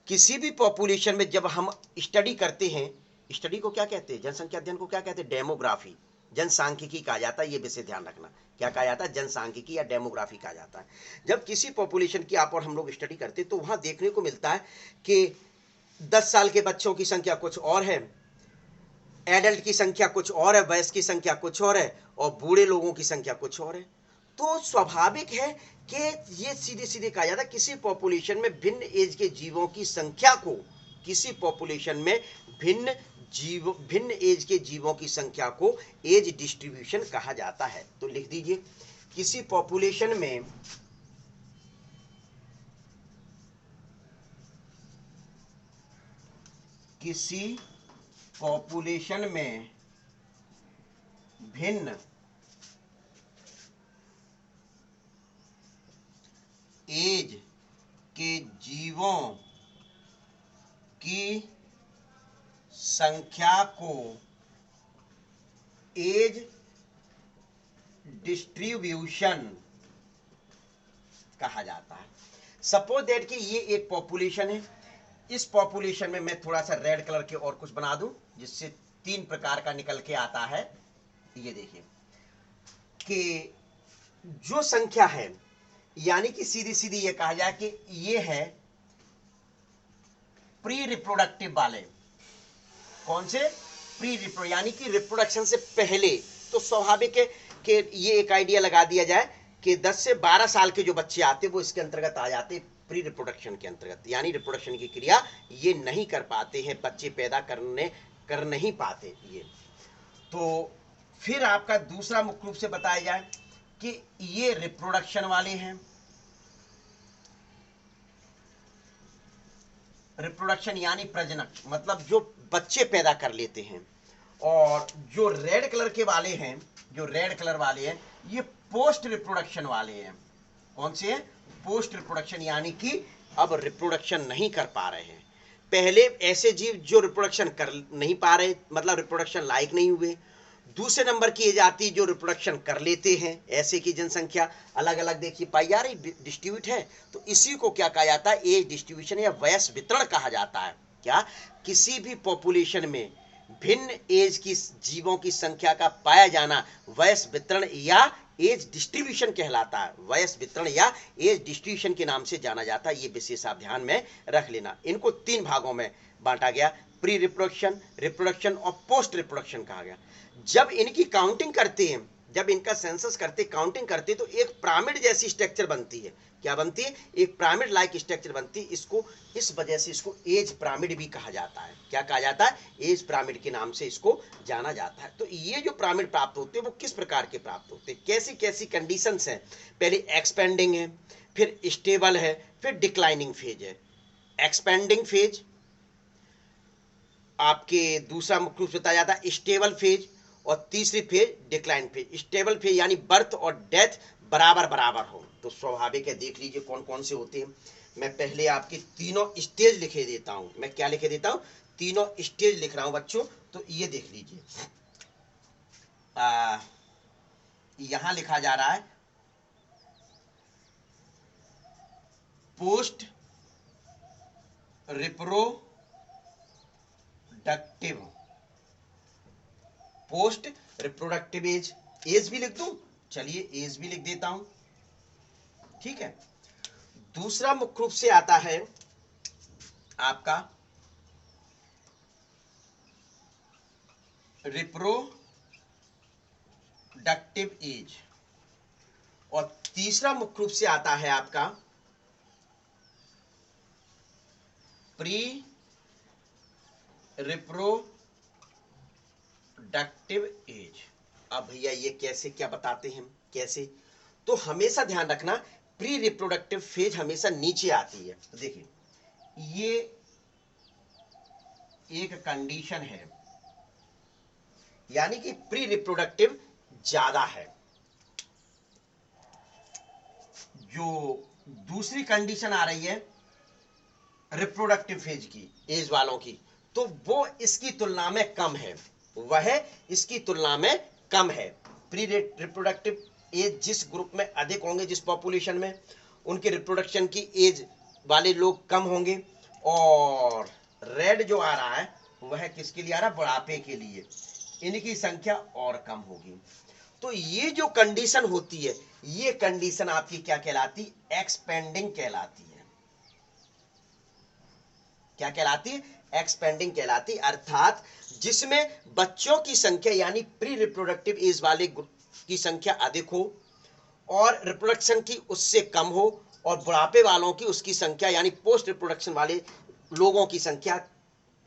किसी भी पॉपुलेशन में जब हम स्टडी करते हैं, स्टडी को क्या कहते हैं, जनसंख्या अध्ययन को क्या कहते हैं, डेमोग्राफी, जनसांख्यिकी कहा जाता है, ये विषय ध्यान रखना, क्या कहा जाता है, जनसांख्यिकी या डेमोग्राफी कहा जाता है। जब किसी पॉपुलेशन की आप और हम लोग स्टडी करते हैं तो वहां देखने को मिलता है कि 10 साल के बच्चों की संख्या कुछ और है, एडल्ट की संख्या कुछ और है, वयस्क की संख्या कुछ और है, और बूढ़े लोगों की संख्या कुछ और है। तो स्वाभाविक है कि ये सीधे सीधे कहा जाता है किसी पॉपुलेशन में भिन्न एज के जीवों की संख्या को, किसी पॉपुलेशन में भिन्न एज के जीवों की संख्या को एज डिस्ट्रीब्यूशन कहा जाता है। तो लिख दीजिए, किसी पॉपुलेशन में भिन्न एज के जीवों की संख्या को एज डिस्ट्रीब्यूशन कहा जाता है। सपोज दैट कि ये एक पॉपुलेशन है, इस पॉपुलेशन में मैं थोड़ा सा रेड कलर के और कुछ बना दूं जिससे 3 प्रकार का निकल के आता है। ये देखिए कि जो संख्या है, यानी कि सीधी सीधी ये कहा जाए कि ये है प्री रिप्रोडक्टिव वाले, कौन से, प्री रिप्रो यानी कि रिप्रोडक्शन से पहले, तो स्वाभाविक है कि ये एक आइडिया लगा दिया जाए कि 10 से 12 साल के जो बच्चे आते वो इसके अंतर्गत आ जाते प्री रिप्रोडक्शन के अंतर्गत, यानी रिप्रोडक्शन की क्रिया ये नहीं कर पाते हैं, बच्चे पैदा कर नहीं पाते ये। तो फिर आपका दूसरा मुख्य रूप से बताया जाए कि ये रिप्रोडक्शन वाले हैं, रिप्रोडक्शन यानी प्रजनन, मतलब जो बच्चे पैदा कर लेते हैं, और जो रेड कलर के वाले हैं, जो रेड कलर वाले हैं ये पोस्ट रिप्रोडक्शन वाले हैं। कौन से हैं, पोस्ट रिप्रोडक्शन, यानी कि अब रिप्रोडक्शन नहीं कर पा रहे हैं। पहले ऐसे जीव जो रिप्रोडक्शन कर नहीं पा रहे, मतलब रिप्रोडक्शन लायक नहीं हुए। दूसरे नंबर की ये जाति जो रिप्रोडक्शन कर लेते हैं, ऐसे की जनसंख्या अलग अलग देखिए पाई जा रही, डिस्ट्रीब्यूट है, तो इसी को क्या कहा जाता है, एज डिस्ट्रीब्यूशन या वयस वितरण कहा जाता है। क्या, किसी भी पॉपुलेशन में भिन्न एज की जीवों की संख्या का पाया जाना वयस वितरण या एज डिस्ट्रीब्यूशन कहलाता है, वयस वितरण या एज डिस्ट्रीब्यूशन के नाम से जाना जाता है। ये विशेष आप ध्यान में रख लेना। इनको 3 भागों में बांटा गया, प्री रिप्रोडक्शन, रिप्रोडक्शन और पोस्ट रिप्रोडक्शन कहा गया। जब इनकी काउंटिंग करते हैं, जब इनका सेंसस करते, काउंटिंग करते, तो एक पिरामिड जैसी स्ट्रक्चर बनती है। क्या बनती है, एक पिरामिड लाइक स्ट्रक्चर बनती है। इसको, इस वजह से इसको एज पिरामिड भी कहा जाता है। क्या कहा जाता है, एज पिरामिड के नाम से इसको जाना जाता है। तो ये जो पिरामिड प्राप्त होते हैं वो किस प्रकार के प्राप्त होते हैं, कैसी कैसी कंडीशंस हैं, पहले एक्सपेंडिंग है, फिर स्टेबल है, फिर डिक्लाइनिंग फेज है। एक्सपेंडिंग फेज आपके दूसरा मुख्य रूप से बताया जाता है, स्टेबल फेज, और तीसरी phase decline phase. Stable phase यानी बर्थ और डेथ बराबर बराबर हो। तो स्वाभाविक है, देख लीजिए कौन कौन से होते हैं। मैं पहले आपकी तीनों स्टेज लिखे देता हूं। मैं क्या लिखे देता हूं? तीनों स्टेज लिख रहा हूं बच्चों। तो ये देख लीजिए, यहां लिखा जा रहा है post reproductive, post reproductive age. Age भी लिख दूं? चलिए एज भी लिख देता हूं, ठीक है। दूसरा मुख्य रूप से आता है आपका रिप्रोडक्टिव एज, और तीसरा मुख्य रूप से आता है आपका प्री रिप्रोडक्टिव एज। अब भैया ये कैसे, क्या बताते हैं कैसे? तो हमेशा ध्यान रखना, प्री रिप्रोडक्टिव फेज हमेशा नीचे आती है। देखिए ये एक कंडीशन है, यानी कि प्री रिप्रोडक्टिव ज्यादा है। जो दूसरी कंडीशन आ रही है रिप्रोडक्टिव फेज की, एज वालों की, तो वो इसकी तुलना में कम है, वह इसकी तुलना में कम है। प्री रिप्रोडक्टिव एज जिस ग्रुप में अधिक होंगे, जिस पॉपुलेशन में, उनके रिप्रोडक्शन की एज वाले लोग कम होंगे। और रेड जो आ रहा है वह किसके लिए आ रहा है? बुढ़ापे के लिए, इनकी संख्या और कम होगी। तो ये जो कंडीशन होती है, ये कंडीशन आपकी क्या कहलाती? एक्सपेंडिंग कहलाती है। क्या कहलाती? एक्सपेंडिंग कहलाती, अर्थात जिसमें बच्चों की संख्या यानी प्री रिप्रोडक्टिव एज वाले की संख्या अधिक हो और रिप्रोडक्शन की उससे कम हो, और बुढ़ापे वालों की उसकी संख्या यानी पोस्ट रिप्रोडक्शन वाले लोगों की संख्या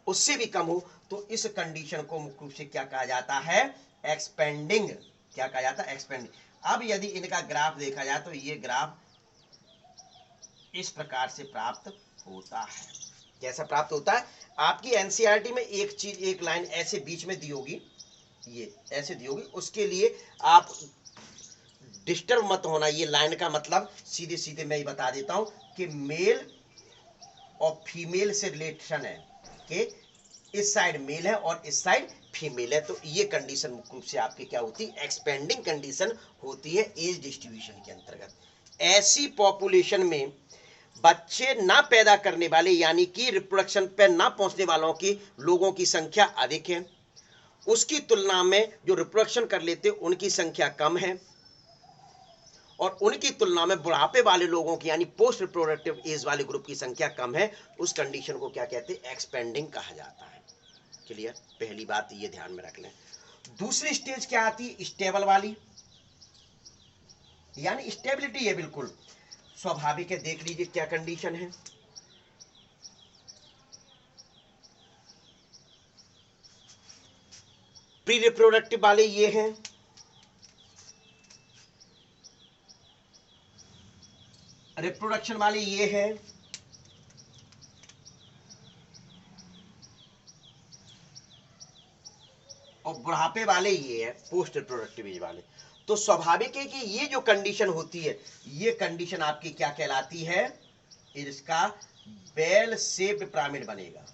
उससे भी कम हो। तो इस कंडीशन को मुख्य रूप से क्या कहा जाता है? एक्सपेंडिंग। क्या कहा जाता है? एक्सपेंडिंग। अब यदि इनका ग्राफ देखा जाए तो ये ग्राफ इस प्रकार से प्राप्त होता है। कैसा प्राप्त होता है? आपकी एनसीईआरटी में एक चीज, एक लाइन ऐसे बीच में दी होगी, ये ऐसे दी होगी, उसके लिए आप डिस्टर्ब मत होना। ये लाइन का मतलब सीधे सीधे मैं ही बता देता हूं कि मेल और फीमेल से रिलेशन है, कि इस साइड मेल है और इस साइड फीमेल है। तो ये कंडीशन मुख्य रूप से आपकी क्या होती है? एक्सपेंडिंग कंडीशन होती है एज डिस्ट्रीब्यूशन के अंतर्गत। ऐसी पॉपुलेशन में बच्चे ना पैदा करने वाले यानी कि रिप्रोडक्शन पे ना पहुंचने वालों की लोगों की संख्या अधिक है, उसकी तुलना में जो रिप्रोडक्शन कर लेते उनकी संख्या कम है, और उनकी तुलना में बुढ़ापे वाले लोगों की यानी पोस्ट रिप्रोडक्टिव एज वाले ग्रुप की संख्या कम है। उस कंडीशन को क्या कहते हैं? एक्सपेंडिंग कहा जाता है। क्लियर? पहली बात ये ध्यान में रख लें। दूसरी स्टेज क्या आती है? स्टेबल वाली, यानी स्टेबिलिटी है, बिल्कुल स्वाभाविक है। देख लीजिए क्या कंडीशन है। प्री रिप्रोडक्टिव वाले ये हैं, रिप्रोडक्शन वाले ये हैं, और बुढ़ापे वाले ये है, पोस्ट रिप्रोडक्टिव एज वाले। तो स्वाभाविक है कि ये जो कंडीशन होती है, ये कंडीशन आपकी क्या कहलाती है? इसका बेल शेप्ड पिरामिड बनेगा।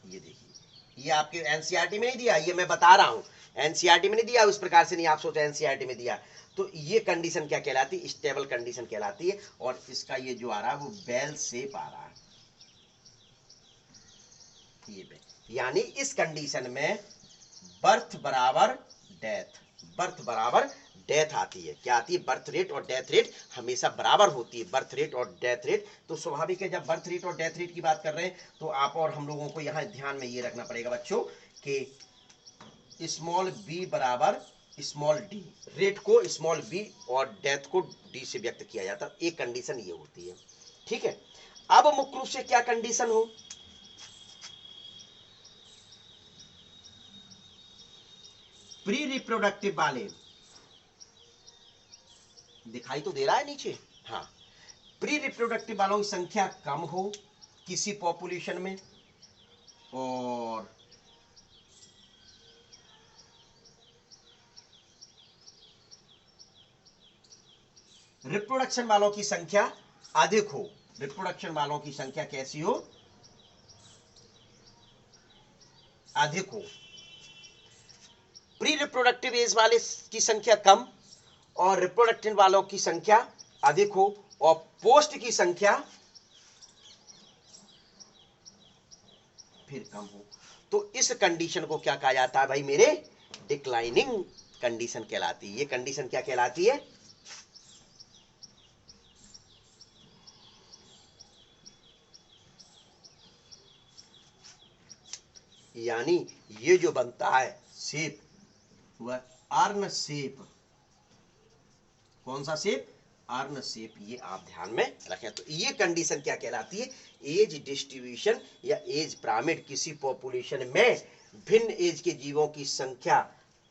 ये देखिए, ये आपके एनसीईआरटी में नहीं दिया, ये मैं बता रहा हूं, एनसीईआरटी में नहीं दिया, उस प्रकार से नहीं आप सोचो एनसीईआरटी में दिया। तो ये कंडीशन क्या कहलाती? स्टेबल कंडीशन कहलाती है। और इसका ये जो आ रहा है वो बेल शेप आ रहा है, ये यानी इस कंडीशन में बर्थ बराबर डेथ, बर्थ बराबर डेथ आती है। क्या आती है? बर्थ रेट और डेथ रेट हमेशा बराबर होती है, बर्थ रेट और डेथ रेट। तो स्वाभाविक है जब बर्थ रेट और डेथ रेट की बात कर रहे हैं तो आप और हम लोगों को यहाँ ध्यान में ये रखना पड़ेगा बच्चों कि स्मॉल बी बराबर स्मॉल डी, रेट को स्मॉल बी और डेथ को डी से व्यक्त किया जाता है। एक कंडीशन ये होती है, ठीक है। अब मुख्य रूप से क्या कंडीशन हो? प्री रिप्रोडक्टिव वाले, दिखाई तो दे रहा है नीचे? हाँ, प्री रिप्रोडक्टिव वालों की संख्या कम हो किसी पॉपुलेशन में, और रिप्रोडक्शन वालों की संख्या अधिक हो, रिप्रोडक्शन वालों की संख्या कैसी हो, अधिक हो। प्री रिप्रोडक्टिव एज वाले की संख्या कम और रिप्रोडक्टिव वालों की संख्या अधिक हो, और पोस्ट की संख्या फिर कम हो। तो इस कंडीशन को क्या कहा जाता है भाई मेरे, डिक्लाइनिंग कंडीशन कहलाती है। ये कंडीशन क्या कहलाती है, यानी ये जो बनता है शेप वह अर्न शेप। कौन सा शेप, अर्न शेप। ये आप ध्यान में रखें। तो ये कंडीशन क्या कहलाती है, एज डिस्ट्रीब्यूशन या एज पिरामिड। किसी पॉपुलेशन में भिन्न एज के जीवों की संख्या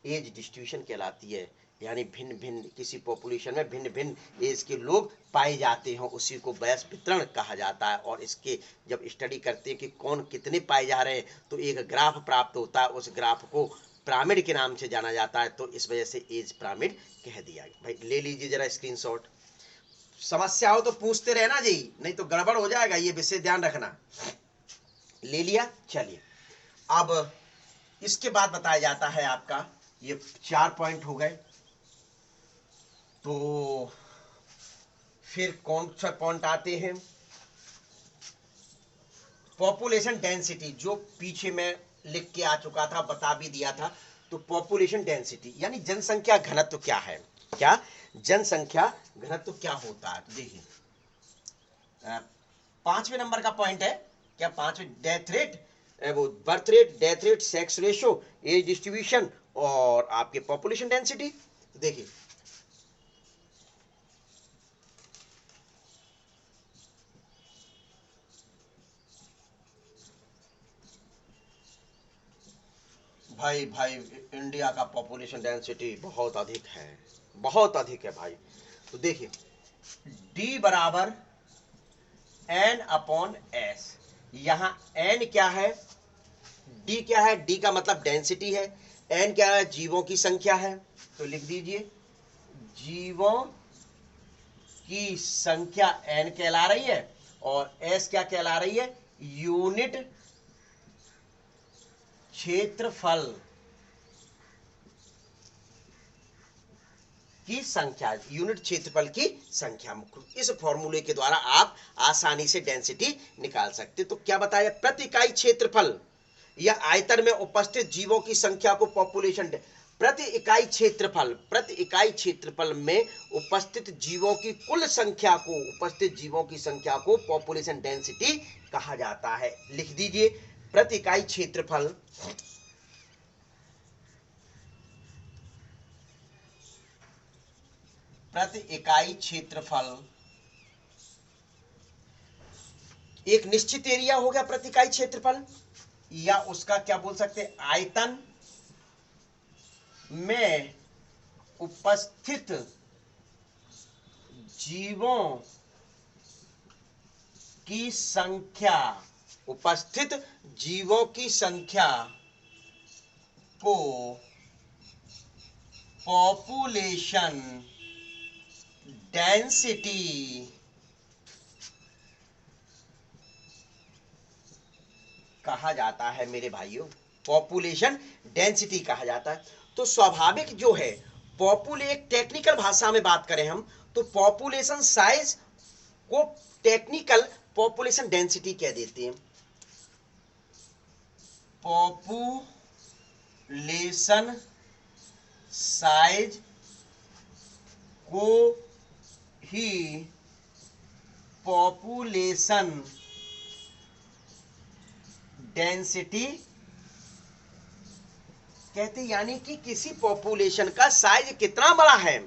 एज डिस्ट्रीब्यूशन कहलाती है। यानी भिन्न भिन्न किसी पॉपुलेशन में भिन्न भिन्न एज के लोग पाए जाते हैं, उसी को वयस वितरण कहा जाता है। और इसके जब स्टडी करते हैं कि कौन कितने पाए जा रहे हैं, तो एक ग्राफ प्राप्त होता है, उस ग्राफ को पिरामिड के नाम से जाना जाता है। तो इस वजह से एज पिरामिड कह दिया। भाई ले लीजिए जरा स्क्रीनशॉट। समस्या हो तो पूछते रहना जी, नहीं तो गड़बड़ हो जाएगा, ये विषय ध्यान रखना। ले लिया, चलिए अब इसके बाद बताया जाता है आपका, ये 4 पॉइंट हो गए। तो फिर कौन सा पॉइंट आते हैं, पॉपुलेशन डेंसिटी, जो पीछे मैं लिख के आ चुका था, बता भी दिया था। तो पॉपुलेशन डेंसिटी यानी जनसंख्या घनत्व क्या है, क्या जनसंख्या घनत्व क्या होता है। देखिए 5वें नंबर का पॉइंट है क्या, 5वें, डेथ रेट, वो birth rate, death rate, sex ratio, age distribution और आपके पॉपुलेशन डेंसिटी। देखिए भाई भाई इंडिया का पॉपुलेशन डेंसिटी बहुत अधिक है, बहुत अधिक है भाई। तो देखिए D बराबर N अपॉन S। यहां N क्या है, D क्या है, D का मतलब डेंसिटी है, N क्या है, जीवों की संख्या है। तो लिख दीजिए जीवों की संख्या N कहला रही है, और S क्या कहला रही है, यूनिट क्षेत्रफल की संख्या, यूनिट क्षेत्रफल की संख्या। इस फॉर्मूले के द्वारा आप आसानी से डेंसिटी निकाल सकते। तो क्या बताया, प्रति इकाई क्षेत्रफल या आयतन में उपस्थित जीवों की संख्या को पॉपुलेशन, प्रति इकाई क्षेत्रफल, प्रति इकाई क्षेत्रफल में उपस्थित जीवों की कुल संख्या को, उपस्थित जीवों की संख्या को पॉपुलेशन डेंसिटी कहा जाता है। लिख दीजिए प्रति इकाई क्षेत्रफल, प्रति इकाई क्षेत्रफल एक निश्चित एरिया हो गया प्रति इकाई क्षेत्रफल, या उसका क्या बोल सकते हैं, आयतन में उपस्थित जीवों की संख्या, उपस्थित जीवों की संख्या को पॉपुलेशन डेंसिटी कहा जाता है मेरे भाइयों, पॉपुलेशन डेंसिटी कहा जाता है। तो स्वाभाविक जो है, पॉपुलेट टेक्निकल भाषा में बात करें हम, तो पॉपुलेशन साइज को टेक्निकल पॉपुलेशन डेंसिटी कह देते हैं। पॉपुलेशन साइज को ही पॉपुलेशन डेंसिटी कहते, यानी कि किसी पॉपुलेशन का साइज कितना बड़ा है,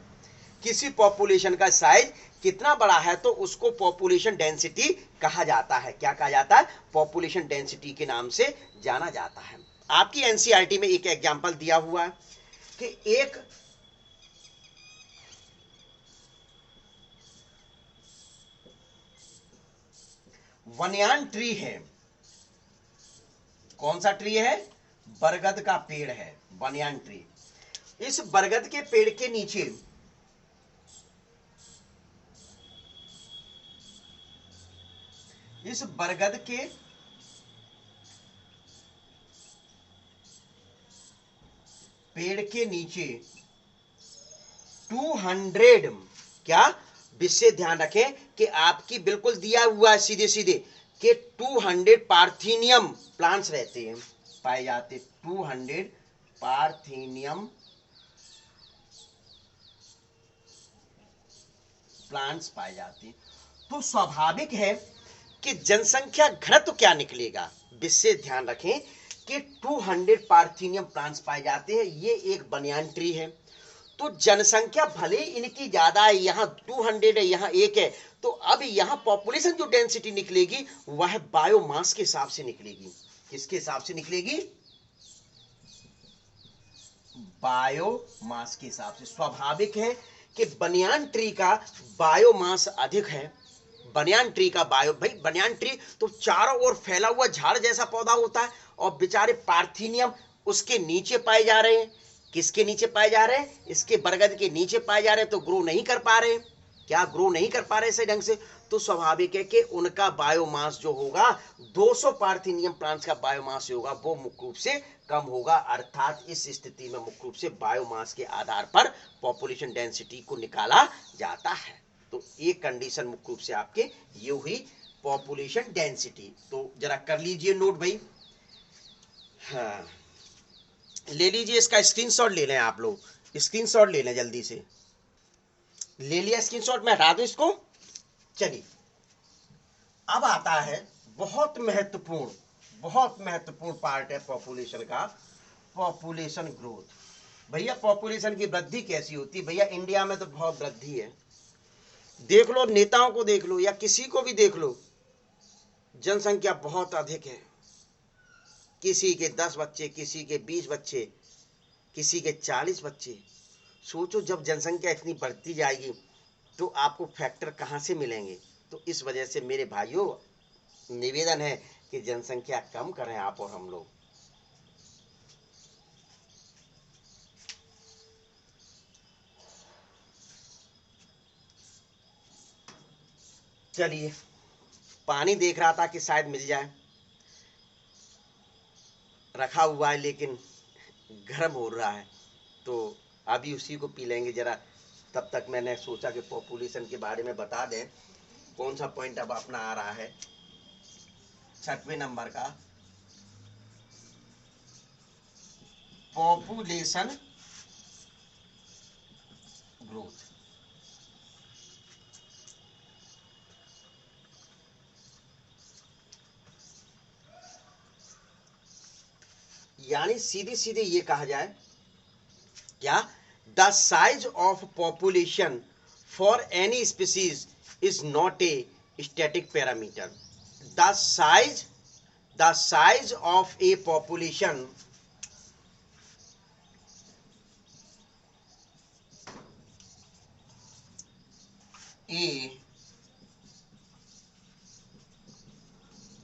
किसी पॉपुलेशन का साइज कितना बड़ा है तो उसको पॉपुलेशन डेंसिटी कहा जाता है। क्या कहा जाता है, पॉपुलेशन डेंसिटी के नाम से जाना जाता है। आपकी एनसीईआरटी में एक एग्जांपल दिया हुआ है कि एक बनियान ट्री है। कौन सा ट्री है, बरगद का पेड़ है, बनियान ट्री। इस बरगद के पेड़ के नीचे इस बरगद के पेड़ के नीचे 200, क्या विशेष ध्यान रखें कि आपकी बिल्कुल दिया हुआ है सीधे सीधे कि 200 पार्थेनियम प्लांट्स रहते हैं, पाए जाते 200 पार्थेनियम प्लांट्स पाए जाते हैं। तो स्वाभाविक है कि जनसंख्या घनत्व क्या निकलेगा, विशेष ध्यान रखें कि 200 पार्थेनियम प्लांट्स पाए जाते हैं। ये एक बनियान ट्री है, तो जनसंख्या भले इनकी ज्यादा है, यहाँ 200 है, यहाँ 1 है, तो अब यहाँ पॉपुलेशन जो डेंसिटी निकलेगी वह बायोमास के हिसाब से निकलेगी। किसके हिसाब से निकलेगी? बायोमास के हिसाब से। स्वाभाविक है कि बनियान ट्री का बायोमास अधिक है। बनियान ट्री का भाई बनियान ट्री तो चारों ओर फैला हुआ झाड़ जैसा पौधा होता है, और बेचारे पार्थेनियम उसके नीचे पाए जा रहे हैं। किसके नीचे पाए जा रहे हैं? इसके बरगद के नीचे पाए जा रहे हैं, तो ग्रो नहीं कर पा रहे। क्या ग्रो नहीं कर पा रहे सही ढंग से? तो स्वाभाविक है कि उनका बायोमास जो होगा 200 पार्थेनियम प्लांट्स का बायोमास होगा वो मुख्य रूप से कम होगा। अर्थात इस स्थिति में मुख्य रूप से बायोमास के आधार पर पॉपुलेशन डेंसिटी को निकाला जाता है। तो एक कंडीशन मुख्य रूप से आपके ये हुई पॉपुलेशन डेंसिटी। तो जरा कर लीजिए नोट भाई। हाँ, ले लीजिए, इसका स्क्रीनशॉट ले लें आप लोग, स्क्रीनशॉट ले लें जल्दी से। ले लिया स्क्रीनशॉट? मैं हटा दूं इसको। चलिए, अब आता है बहुत महत्वपूर्ण पार्ट है पॉपुलेशन का, पॉपुलेशन ग्रोथ। भैया पॉपुलेशन की वृद्धि कैसी होती है? भैया इंडिया में तो बहुत वृद्धि है। देख लो, नेताओं को देख लो या किसी को भी देख लो, जनसंख्या बहुत अधिक है। किसी के 10 बच्चे, किसी के 20 बच्चे, किसी के 40 बच्चे। सोचो जब जनसंख्या इतनी बढ़ती जाएगी तो आपको फैक्टर कहाँ से मिलेंगे? तो इस वजह से मेरे भाइयों निवेदन है कि जनसंख्या कम करें आप और हम लोग। चलिए, पानी देख रहा था कि शायद मिल जाए, रखा हुआ है लेकिन गर्म हो रहा है, तो अभी उसी को पी लेंगे जरा। तब तक मैंने सोचा कि पॉपुलेशन के बारे में बता दें। कौन सा पॉइंट अब अपना आ रहा है? 6वें नंबर का, पॉपुलेशन ग्रोथ। यानी सीधे सीधे ये कहा जाए क्या? The size of population for any species is not a static parameter. The size of A population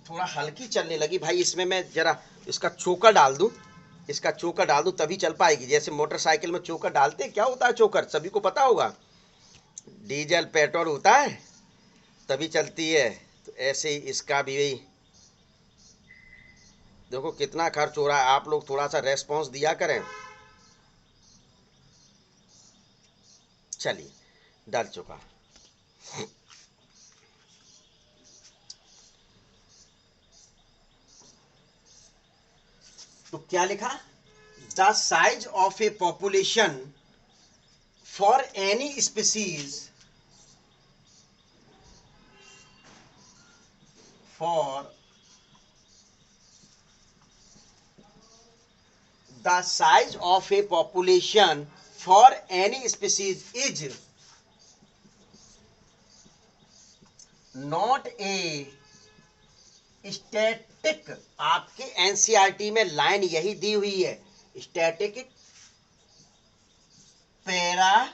थोड़ा हल्की चलने लगी भाई, इसमें मैं जरा इसका चोकर डाल दूं, इसका चोकर डाल दूं तभी चल पाएगी। जैसे मोटरसाइकिल में चोकर डालते हैं, क्या होता है चोकर? सभी को पता होगा, डीजल पेट्रोल होता है तभी चलती है। तो ऐसे ही इसका भी वही, देखो कितना खर्च हो रहा है। आप लोग थोड़ा सा रेस्पॉन्स दिया करें। चलिए, डल चुका। तो क्या लिखा? The size of A population for any species for the size of a population for any species is not a static। आपके एनसीईआरटी में लाइन यही दी हुई है, static parameter.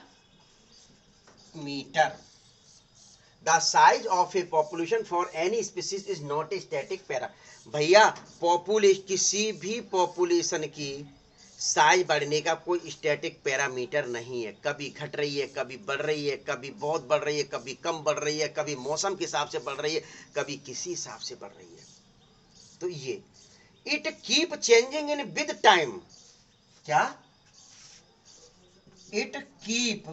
The size of A population for any species is not a static para. भैया किसी भी पॉपुलेशन की साइज बढ़ने का कोई स्टैटिक पैरामीटर नहीं है, कभी घट रही है, कभी बढ़ रही है, कभी बहुत बढ़ रही है, कभी कम बढ़ रही है, कभी मौसम के हिसाब से बढ़ रही है, कभी किसी हिसाब से बढ़ रही है। तो ये it keep changing in with time. क्या? It keep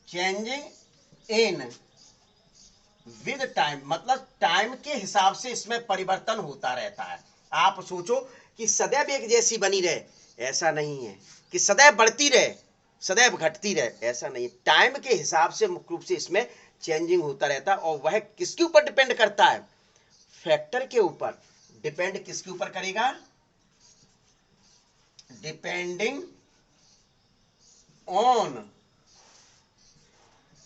changing in with time, मतलब टाइम के हिसाब से इसमें परिवर्तन होता रहता है। आप सोचो कि सदैव एक जैसी बनी रहे, ऐसा नहीं है। कि सदैव बढ़ती रहे, सदैव घटती रहे, ऐसा नहीं। टाइम के हिसाब से मुख्य रूप से इसमें चेंजिंग होता रहता है। और वह किसके ऊपर डिपेंड करता है? फैक्टर के ऊपर। डिपेंड किसके ऊपर करेगा? Depending on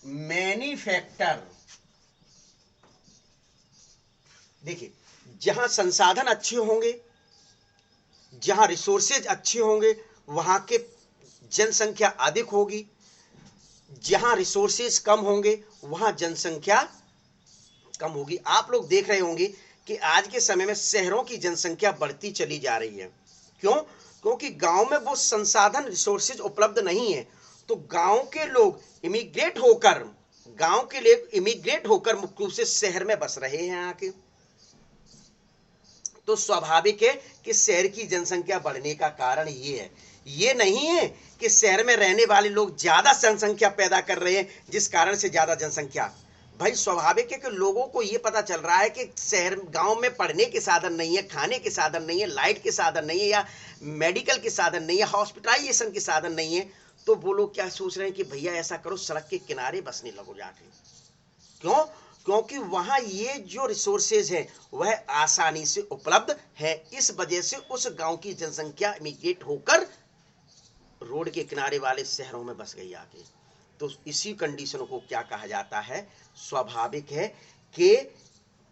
many factor. देखिए, जहां संसाधन अच्छे होंगे, जहां रिसोर्सेज अच्छे होंगे, वहां के जनसंख्या अधिक होगी। जहां रिसोर्सेज कम होंगे, वहां जनसंख्या कम होगी। आप लोग देख रहे होंगे कि आज के समय में शहरों की जनसंख्या बढ़ती चली जा रही है। क्यों? क्योंकि गांव में वो संसाधन, रिसोर्सेज उपलब्ध नहीं है। तो गांव के लोग इमिग्रेट होकर, गांव के लोग इमिग्रेट होकर मुख्य रूप से शहर में बस रहे हैं आके। तो स्वाभाविक है कि शहर की जनसंख्या बढ़ने का कारण ये है। ये नहीं है कि शहर में रहने वाले लोग ज्यादा जनसंख्या पैदा कर रहे हैं जिस कारण से ज्यादा जनसंख्या। भाई स्वाभाविक है कि लोगों को ये पता चल रहा है कि शहर, गांव में पढ़ने के साधन नहीं है, खाने के साधन नहीं है, लाइट के साधन नहीं है, या मेडिकल के साधन नहीं है, हॉस्पिटलाइजेशन के साधन नहीं है। तो वो लोग क्या सोच रहे हैं कि भैया ऐसा करो, सड़क के किनारे बसने लगो जाके। क्यों? क्योंकि वहां ये जो रिसोर्सेज है वह आसानी से उपलब्ध है। इस वजह से उस गांव की जनसंख्या इमिग्रेट होकर रोड के किनारे वाले शहरों में बस गई आके। तो इसी कंडीशन को क्या कहा जाता है? स्वाभाविक है कि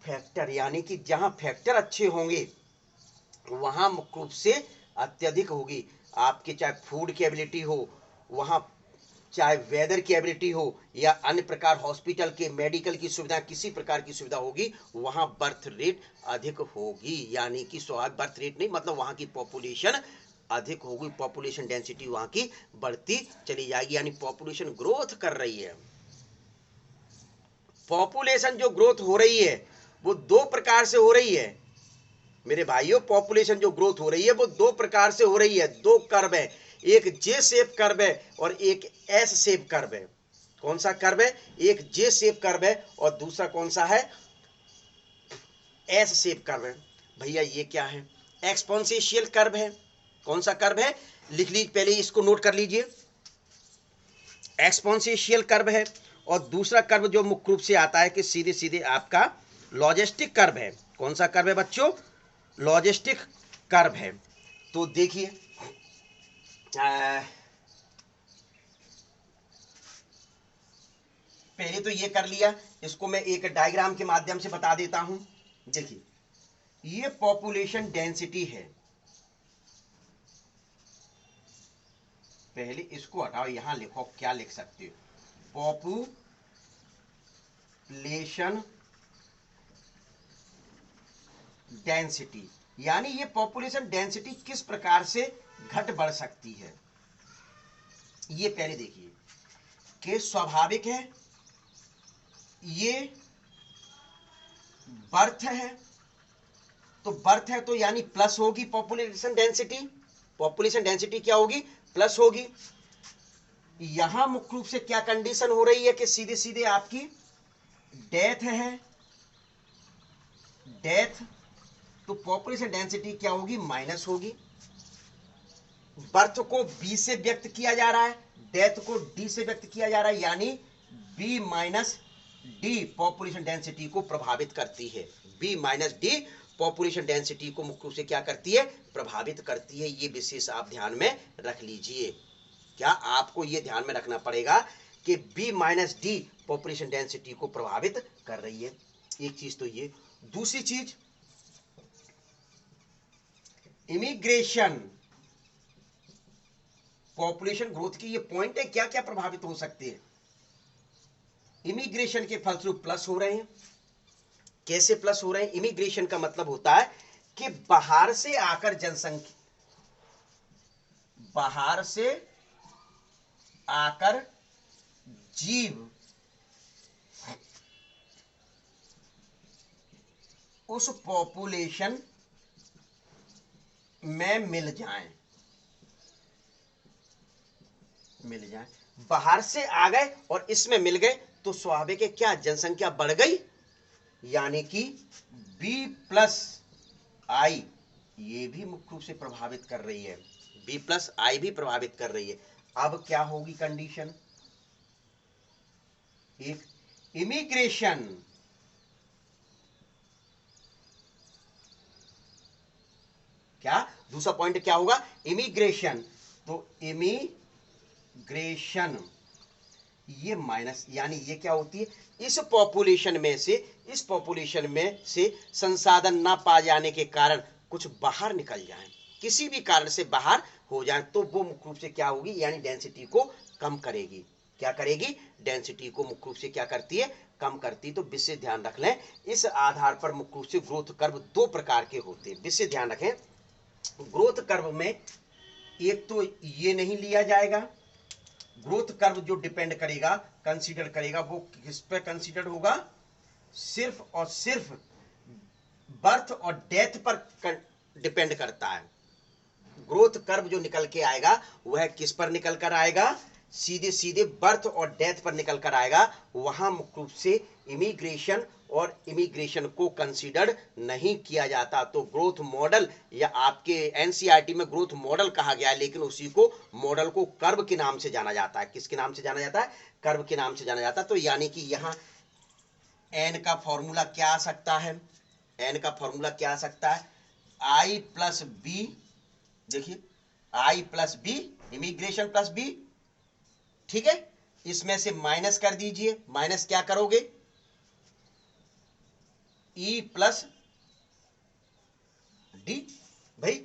फैक्टर, यानी कि जहां फैक्टर अच्छे होंगे वहां मुख्य रूप से अत्यधिक होगी आपके, चाहे फूड की एबिलिटी हो, वहां चाहे वेदर की एबिलिटी हो, या अन्य प्रकार हॉस्पिटल के मेडिकल की सुविधा, किसी प्रकार की सुविधा होगी, वहां बर्थ रेट अधिक होगी। यानी कि स्वाभाविक, बर्थ रेट नहीं मतलब वहां की पॉपुलेशन अधिक होगी, पॉपुलेशन डेंसिटी वहां की बढ़ती चली जाएगी, यानी पॉपुलेशन ग्रोथ कर रही है। पॉपुलेशन जो ग्रोथ हो रही है वो दो प्रकार से हो रही है मेरे भाइयों। पॉपुलेशन जो ग्रोथ हो रही है वो दो प्रकार से हो रही है, दो कर्व है। एक जे शेप कर्व है और एक एस शेप कर्व है। कौन सा कर्व है? एक जे शेप कर्व है और दूसरा कौन सा है? एस शेप कर्व है। भैया ये क्या है? एक्सपोनेंशियल कर्व है। कौन सा कर्व है? लिख लीजिए, पहले इसको नोट कर लीजिए। एक्सपोनेंशियल कर्व है। और दूसरा कर्व जो मुख्य रूप से आता है कि सीधे सीधे आपका लॉजिस्टिक कर्व है। कौन सा कर्व है बच्चों? लॉजिस्टिक कर्व है। तो देखिए, पहले तो ये कर लिया, इसको मैं एक डायग्राम के माध्यम से बता देता हूं। देखिए, ये पॉपुलेशन डेंसिटी है। पहले इसको हटाओ, यहां लिखो, क्या लिख सकते हो? पॉपुलेशन डेंसिटी, यानी ये पॉपुलेशन डेंसिटी किस प्रकार से घट बढ़ सकती है। ये पहले देखिए कि स्वाभाविक है, ये बर्थ है, तो बर्थ है तो यानी प्लस होगी पॉपुलेशन डेंसिटी। पॉपुलेशन डेंसिटी क्या होगी? प्लस होगी। यहां मुख्य रूप से क्या कंडीशन हो रही है कि सीधे सीधे आपकी डेथ है, डेथ, तो पॉपुलेशन डेंसिटी क्या होगी? माइनस होगी। बर्थ को बी से व्यक्त किया जा रहा है, डेथ को डी से व्यक्त किया जा रहा है, यानी B minus D population density को प्रभावित करती है। B minus D population density को मुख्य रूप से क्या करती है? प्रभावित करती है। ये विशेष आप ध्यान में रख लीजिए। क्या आपको ये ध्यान में रखना पड़ेगा कि B minus D population density को प्रभावित कर रही है। एक चीज तो ये। दूसरी चीज, इमिग्रेशन, पॉपुलेशन ग्रोथ की ये पॉइंट है, क्या क्या प्रभावित हो सकते हैं। इमिग्रेशन के फलस्वरूप प्लस हो रहे हैं। कैसे प्लस हो रहे हैं? इमिग्रेशन का मतलब होता है कि बाहर से आकर जनसंख्या, बाहर से आकर जीव उस पॉपुलेशन में मिल जाएं, बाहर से आ गए और इसमें मिल गए तो स्वाभाविक है क्या, जनसंख्या बढ़ गई, यानी कि बी प्लस आई ये भी मुख्य रूप से प्रभावित कर रही है, बी प्लस आई भी प्रभावित कर रही है। अब क्या होगी कंडीशन, एक इमिग्रेशन, क्या दूसरा पॉइंट क्या होगा, इमिग्रेशन। तो इमिग्रेशन ये माइनस, यानी ये क्या होती है, इस पॉपुलेशन में से, इस पॉपुलेशन में से संसाधन ना पा जाने के कारण कुछ बाहर निकल जाएं, किसी भी कारण से बाहर हो जाएं, तो वो मुख्य रूप से क्या होगी, यानी डेंसिटी को कम करेगी। क्या करेगी, डेंसिटी को मुख्य रूप से क्या करती है, कम करती। तो विशेष ध्यान रख लें, इस आधार पर मुख्य रूप से ग्रोथ कर्व दो प्रकार के होते हैं, विशेष ध्यान रखें। ग्रोथ कर्व में एक तो ये नहीं लिया जाएगा, ग्रोथ कर्व जो डिपेंड करेगा, कंसीडर करेगा, वो किस पे कंसीडर होगा, सिर्फ और सिर्फ बर्थ और डेथ पर डिपेंड करता है। ग्रोथ कर्व जो निकल के आएगा वह किस पर निकल कर आएगा, सीधे सीधे बर्थ और डेथ पर निकल कर आएगा। वहां मुख्य रूप से इमिग्रेशन और इमिग्रेशन को कंसीडर नहीं किया जाता। तो ग्रोथ मॉडल, या आपके एनसीईआरटी में ग्रोथ मॉडल कहा गया है, लेकिन उसी को मॉडल को कर्व के नाम से जाना जाता है। किसके नाम से जाना जाता है, कर्व के नाम से जाना जाता है। तो यानी कि यहां एन का फॉर्मूला क्या आ सकता है, एन का फॉर्मूला क्या आ सकता है, आई प्लस बी, देखिए I plus B, immigration plus B, ठीक है। इसमें से माइनस कर दीजिए, माइनस क्या करोगे, ई प्लस डी। भाई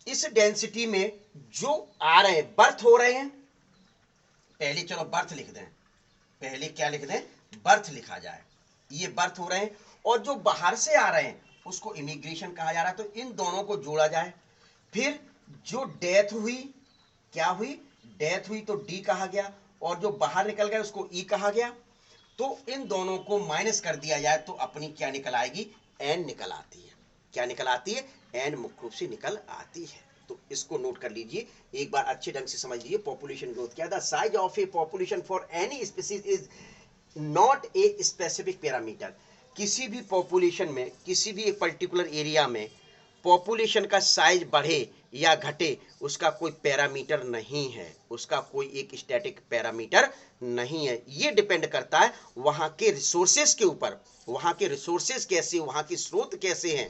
इस डेंसिटी में जो आ रहे हैं, बर्थ हो रहे हैं, पहले चलो बर्थ लिख दें, पहले क्या लिख दें, बर्थ लिखा जाए, ये बर्थ हो रहे हैं, और जो बाहर से आ रहे हैं उसको इमिग्रेशन कहा जा रहा है। तो इन दोनों को जोड़ा जाए, फिर जो डेथ हुई, क्या हुई, डेथ हुई, तो डी कहा गया, और जो बाहर निकल गया उसको ई कहा गया। तो इन दोनों को माइनस कर दिया जाए तो अपनी क्या निकल आएगी, एन निकल आती है। क्या निकल आती है, एन मुख्य रूप से निकल आती है। तो इसको नोट कर लीजिए, एक बार अच्छे ढंग से समझ लीजिए। पॉपुलेशन ग्रोथ क्या, the size of A population for any species is not a specific parameter. किसी भी पॉपुलेशन में, किसी भी एक पर्टिकुलर एरिया में पॉपुलेशन का साइज बढ़े या घटे, उसका कोई पैरामीटर नहीं है, उसका कोई एक स्टैटिक पैरामीटर नहीं है। ये डिपेंड करता है वहां के रिसोर्सेज के ऊपर, वहां के रिसोर्सेज कैसे, वहां के स्रोत कैसे हैं।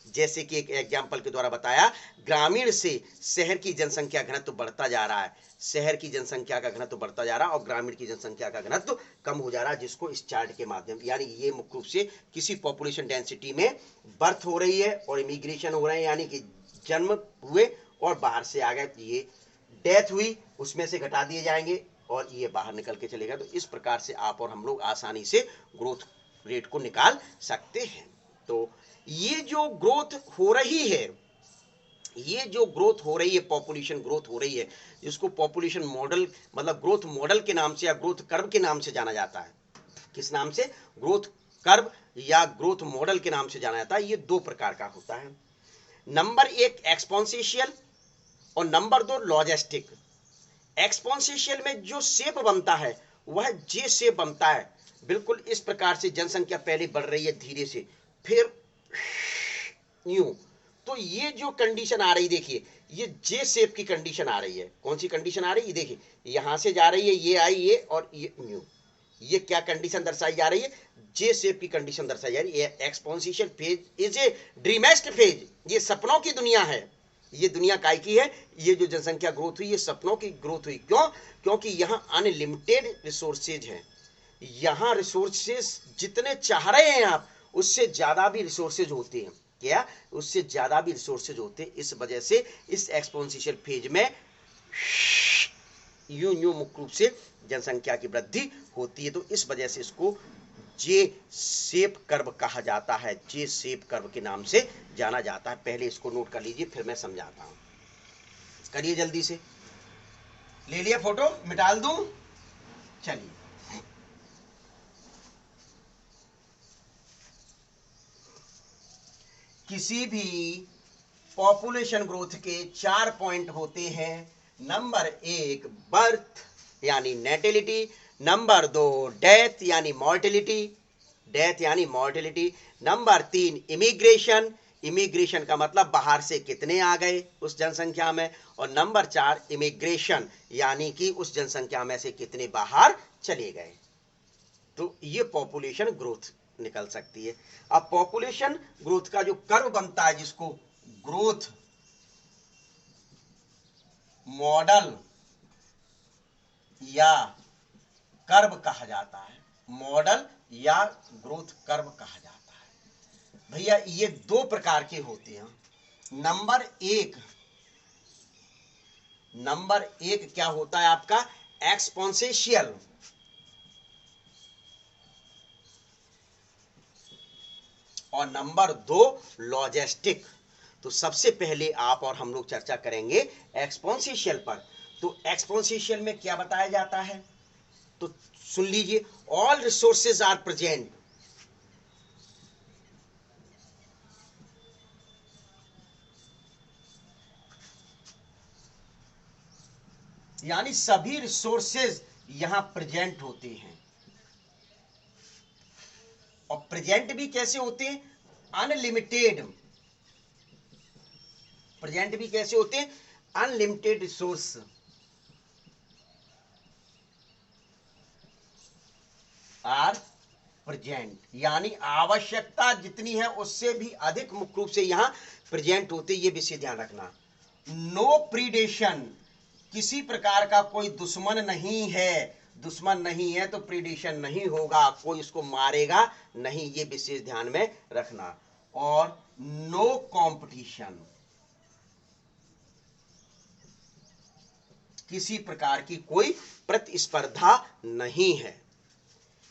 जैसे कि एक एग्जाम्पल के द्वारा बताया, ग्रामीण से शहर की जनसंख्या घनत्व बढ़ता जा रहा है, शहर की जनसंख्या का घनत्व बढ़ता जा रहा है और ग्रामीण की जनसंख्या का घनत्व कम हो जा रहा है, जिसको इस चार्ट के माध्यम, यानी ये मुख्य रूप से किसी पॉपुलेशन डेंसिटी में बर्थ हो रही है और इमिग्रेशन हो रहे हैं, यानी कि जन्म हुए और बाहर से आ गए, ये डेथ हुई, उसमें से घटा दिए जाएंगे और ये बाहर निकल के चलेगा। तो इस प्रकार से आप और हम लोग आसानी से ग्रोथ रेट को निकाल सकते हैं। तो ये जो ग्रोथ हो रही है, ये जो ग्रोथ हो रही है, पॉपुलेशन ग्रोथ हो रही है, जिसको पॉपुलेशन मॉडल, मतलब ग्रोथ मॉडल के नाम से या ग्रोथ कर्व के नाम से जाना जाता है। किस नाम से, ग्रोथ कर्व या ग्रोथ मॉडल के नाम से जाना जाता है। ये दो प्रकार का होता है, नंबर एक एक्सपोनेंशियल और नंबर दो लॉजिस्टिक। एक्सपोनेंशियल में जो शेप बनता है वह जे शेप बनता है, बिल्कुल इस प्रकार से। जनसंख्या पहले बढ़ रही है धीरे से, फिर न्यू, तो ये जो कंडीशन आ रही, देखिए ये जे शेप की कंडीशन आ रही है। कौन सी कंडीशन आ रही है, देखिए यहां से जा रही है, ये आई, ये और ये न्यू, ये क्या कंडीशन दर्शाई जा रही है, जे शेप की कंडीशन दर्शाई जा रही है। Exponential phase is a dreamest phase, ये सपनों की दुनिया है, ये दुनिया काय की है, ये जो जनसंख्या ग्रोथ हुई ये सपनों की ग्रोथ हुई। क्यों, क्योंकि यहाँ अनलिमिटेड रिसोर्सेज हैं, यहाँ रिसोर्सेज जितने चाह रहे हैं आप, उससे ज्यादा भी रिसोर्सेज होते हैं, क्या, उससे ज्यादा भी रिसोर्सेज होते हैं। इस वजह से इस एक्सपोनेंशियल फेज में यूं यूं मुख्य रूप से जनसंख्या की वृद्धि होती है। तो इस वजह से इसको जे शेप कर्व कहा जाता है, जे शेप कर्व के नाम से जाना जाता है। पहले इसको नोट कर लीजिए, फिर मैं समझाता हूं। करिए जल्दी से। ले लिया फोटो, मिटाल दूं? चलिए, किसी भी पॉपुलेशन ग्रोथ के 4 पॉइंट होते हैं। नंबर 1 बर्थ यानी नेटिलिटी, नंबर 2 डेथ यानी मॉर्टिलिटी, डेथ यानी मॉर्टिलिटी, नंबर 3 इमिग्रेशन, इमिग्रेशन का मतलब बाहर से कितने आ गए उस जनसंख्या में, और नंबर 4 इमिग्रेशन यानी कि उस जनसंख्या में से कितने बाहर चले गए। तो ये पॉपुलेशन ग्रोथ निकल सकती है। अब पॉपुलेशन ग्रोथ का जो कर्व बनता है, जिसको ग्रोथ मॉडल या कर्व कहा जाता है, मॉडल या ग्रोथ कर्व कहा जाता है। भैया ये 2 प्रकार के होते हैं। नंबर एक क्या होता है आपका? एक्सपोनेंशियल, और नंबर 2 लॉजिस्टिक। तो सबसे पहले आप और हम लोग चर्चा करेंगे एक्सपोनेंशियल पर। तो एक्सपोनेंशियल में क्या बताया जाता है? तो सुन लीजिए, ऑल रिसोर्सेज आर प्रेजेंट, यानी सभी रिसोर्सेज यहां प्रेजेंट होते हैं। और प्रेजेंट भी कैसे होते हैं? अनलिमिटेड। प्रेजेंट भी कैसे होते हैं? Unlimited resource. आर प्रेजेंट, यानी आवश्यकता जितनी है उससे भी अधिक मुख्य रूप से यहां प्रेजेंट होते। ये विषय ध्यान रखना। नो प्रीडेशन, किसी प्रकार का कोई दुश्मन नहीं है। दुश्मन नहीं है तो प्रीडेशन नहीं होगा, कोई उसको मारेगा नहीं, ये विशेष ध्यान में रखना। और नो कंपटीशन, किसी प्रकार की कोई प्रतिस्पर्धा नहीं है।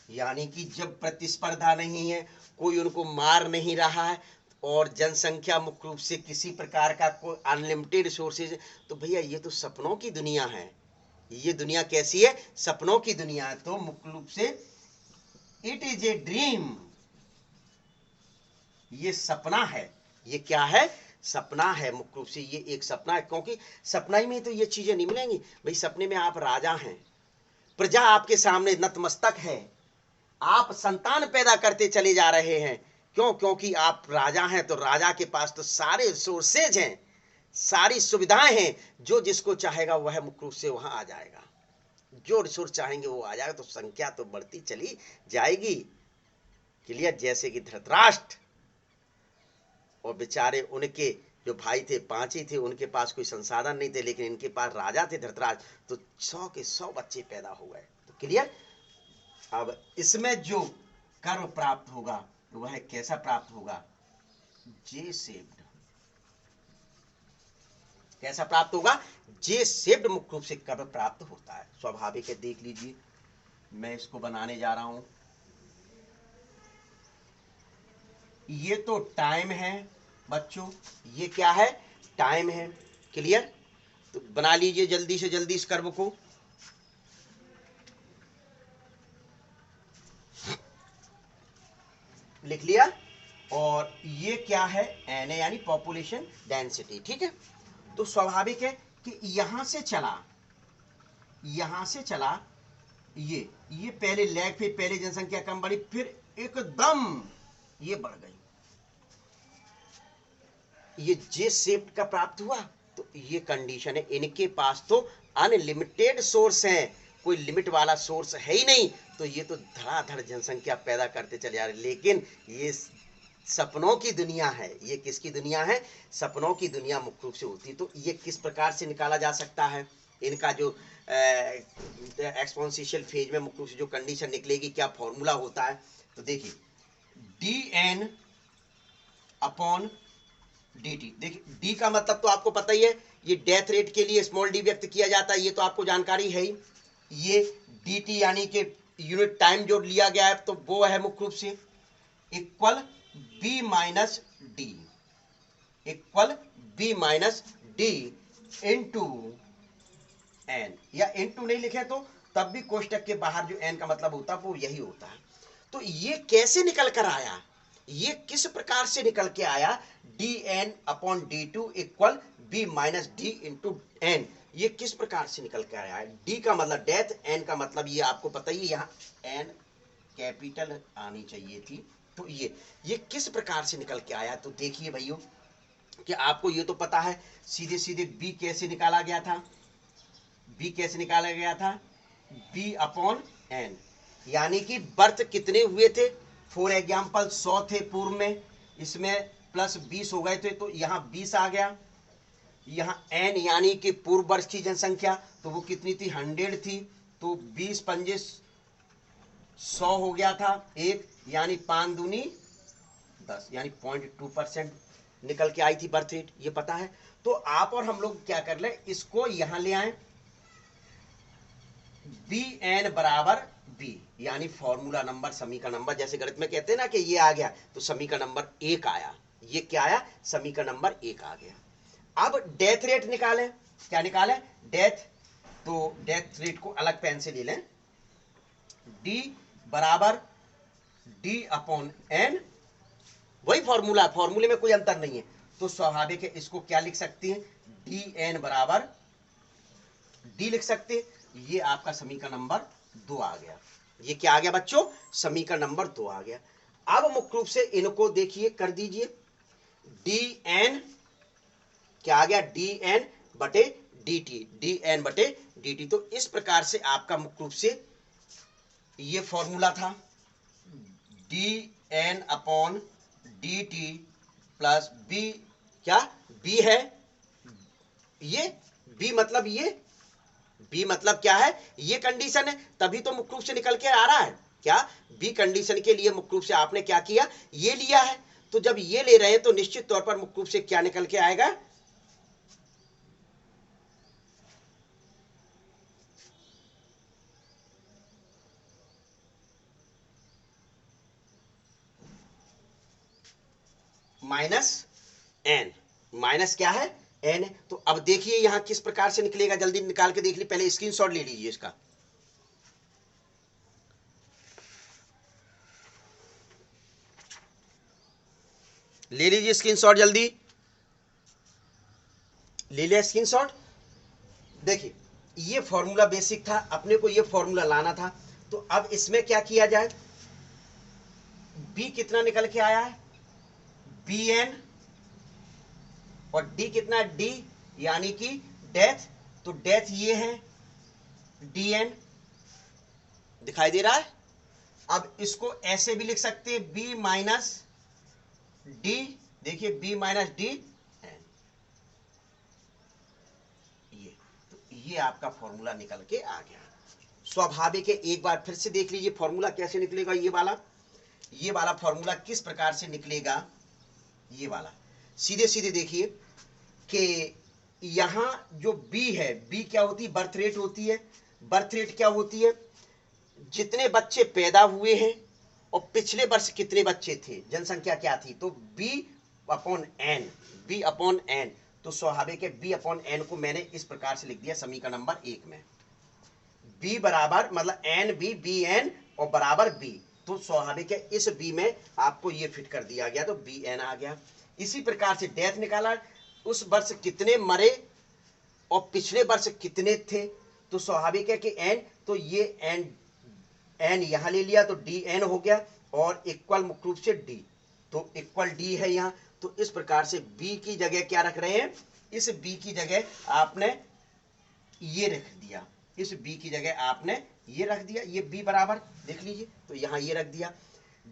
यानी कि जब प्रतिस्पर्धा नहीं है, कोई उनको मार नहीं रहा है, और जनसंख्या मुख्य रूप से किसी प्रकार का कोई अनलिमिटेड रिसोर्सेज, तो भैया ये तो सपनों की दुनिया है। ये दुनिया कैसी है? सपनों की दुनिया है। तो मुख्य रूप से इट इज ए ड्रीम, ये सपना है। ये क्या है? सपना है। मुख्य रूप से ये एक सपना है, क्योंकि सपना ही में तो ये चीजें नहीं मिलेंगी। भाई सपने में आप राजा हैं, प्रजा आपके सामने नतमस्तक है, आप संतान पैदा करते चले जा रहे हैं। क्यों? क्योंकि आप राजा हैं, तो राजा के पास तो सारे रिसोर्सेज हैं, सारी सुविधाएं हैं। जो जिसको चाहेगा वह मुख्य रूप से वहां आ जाएगा, जो रिसोर्स चाहेंगे वो आ जाएगा। तो संख्या तो बढ़ती चली जाएगी। क्लियर? जैसे कि धृतराष्ट्र और बेचारे उनके जो भाई थे, 5 ही थे, उनके पास कोई संसाधन नहीं थे, लेकिन इनके पास राजा थे धृतराष्ट्र, तो 100 के 100 बच्चे पैदा हो गए। तो क्लियर? अब इसमें जो कर्व प्राप्त होगा वह कैसा प्राप्त होगा? जे शेप्ड। कैसा प्राप्त होगा? जे शेप्ड मुख्य रूप से कर्व प्राप्त होता है। स्वाभाविक है, देख लीजिए, मैं इसको बनाने जा रहा हूं। ये तो टाइम है बच्चों, ये क्या है? टाइम है। क्लियर? तो बना लीजिए जल्दी से जल्दी इस कर्व को। लिख लिया? और ये क्या है? एन यानी पॉपुलेशन डेंसिटी। ठीक है? तो स्वाभाविक है कि यहां से चला ये पहले लैग पे पहले जनसंख्या कम बढ़ी, फिर एकदम ये बढ़ गई, ये जे शेप्ड का प्राप्त हुआ। तो ये कंडीशन है, इनके पास तो अनलिमिटेड सोर्स है, कोई लिमिट वाला सोर्स है ही नहीं। तो ये तो धड़ाधड़ जनसंख्या पैदा करते चले जा रहे। लेकिन ये सपनों की दुनिया है। ये किसकी दुनिया है? सपनों की दुनिया मुख्य रूप से होती है। तो ये किस प्रकार से निकाला जा सकता है? इनका जो एक्सपोनेंशियल फेज में मुख्य रूप से जो कंडीशन निकलेगी, क्या फॉर्मूला होता है? तो देखिए, D N upon D T. देखिए, डी का मतलब तो आपको पता ही है, ये डेथ रेट के लिए स्मॉल डी व्यक्त किया जाता है, ये तो आपको जानकारी है ही। ये डी टी यानी कि यूनिट टाइम जो लिया गया है तो वो है मुख्य रूप से equal B minus D, equal B minus D into N, या इंटू नहीं लिखे तो तब भी कोष्टक के बाहर जो एन का मतलब होता है वो यही होता है। तो ये कैसे निकल कर आया, ये किस प्रकार से निकल के आया, D N upon D two equal B minus D into N, ये किस प्रकार से निकल के आया है। डी का मतलब डेथ, एन का मतलब ये आपको पता ही, यहाँ एन कैपिटल आनी चाहिए थी। तो ये किस प्रकार से निकल के आया, तो देखिए भाइयों कि आपको ये तो पता है सीधे सीधे बी कैसे निकाला गया था, बी कैसे निकाला गया था, बी अपॉन एन, यानी कि बर्थ कितने हुए थे, फॉर एग्जाम्पल 100 थे पूर्व में, इसमें प्लस 20 हो गए थे तो यहाँ 20 आ गया। यहाँ एन यानी कि पूर्व वर्ष की जनसंख्या तो वो कितनी थी, 100 थी, तो 20 पंजे 100 हो गया था एक, यानी 5 दूनी 10, यानी 0.2% निकल के आई थी बर्थ रेट, ये पता है। तो आप और हम लोग क्या कर ले, इसको यहां ले आए, बी एन बराबर बी, यानी फॉर्मूला नंबर, समीकरण नंबर, जैसे गणित में कहते हैं ना कि ये आ गया तो समीकरण नंबर 1 आया, ये क्या आया, समीकरण नंबर 1 आ गया। अब डेथ रेट निकालें, क्या निकालें, डेथ, तो डेथ रेट को अलग पेन से ले लें, डी बराबर डी अपॉन एन, वही फॉर्मूला, फॉर्मूले में कोई अंतर नहीं है, तो स्वाभाविक है इसको क्या लिख सकते हैं, डी एन बराबर डी लिख सकते हैं। ये आपका समीकरण नंबर 2 आ गया, ये क्या आ गया बच्चों, समीकरण नंबर 2 आ गया। अब मुख्य रूप से इनको देखिए, कर दीजिए, डी एन क्या आ गया, डी एन बटे डी टी, डी एन बटे डी टी। तो इस प्रकार से आपका मुख्य रूप से ये फॉर्मूला था, D N upon D T plus B, क्या बी है, ये बी मतलब ये, बी मतलब क्या है, ये कंडीशन है, तभी तो मुख्य रूप से निकल के आ रहा है, क्या बी कंडीशन के लिए मुख्य रूप से आपने क्या किया, ये लिया है, तो जब ये ले रहे हैं तो निश्चित तौर पर मुख्य रूप से क्या निकल के आएगा, माइनस एन, माइनस क्या है, एन है। तो अब देखिए यहां किस प्रकार से निकलेगा, जल्दी निकाल के देख लीजिए, पहले स्क्रीनशॉट ले लीजिए इसका, ले लीजिए स्क्रीनशॉट, जल्दी ले लिया स्क्रीनशॉट। देखिए ये फॉर्मूला बेसिक था, अपने को ये फॉर्मूला लाना था, तो अब इसमें क्या किया जाए, बी कितना निकल के आया है, बी एन, और डी कितना, डी यानी कि डेथ, तो डेथ ये है डी एन, दिखाई दे रहा है। अब इसको ऐसे भी लिख सकते हैं, बी माइनस डी, देखिए बी माइनस डी एन, ये आपका फॉर्मूला निकल के आ गया। स्वाभाविक है, एक बार फिर से देख लीजिए फॉर्मूला कैसे निकलेगा, ये वाला फॉर्मूला किस प्रकार से निकलेगा, ये वाला सीधे सीधे देखिए कि यहां जो बी है, बी क्या होती है, बर्थ रेट होती है, बर्थ रेट क्या होती है, जितने बच्चे पैदा हुए हैं और पिछले वर्ष कितने बच्चे थे, जनसंख्या क्या थी, तो B upon N, B upon N, तो स्वाभाविक है बी अपॉन एन को मैंने इस प्रकार से लिख दिया समीकरण नंबर 1 में, बी बराबर मतलब एन बी, बी एन और बराबर बी, तो स्वाभाविक है इस बी में आपको ये फिट कर दिया गया, तो बी एन आ गया। इसी प्रकार से डेथ निकाला, उस वर्ष कितने मरे और पिछले वर्ष कितने थे, तो स्वाभाविक है कि एन, तो ये एन, एन यहां ले लिया तो डी एन हो गया, और इक्वल मुख्य रूप से डी, तो इक्वल डी है यहां, तो इस प्रकार से बी की जगह क्या रख रहे हैं, इस बी की जगह आपने ये रख दिया, इस बी की जगह आपने ये रख दिया, ये बी बराबर देख लीजिए, तो यहां ये रख दिया।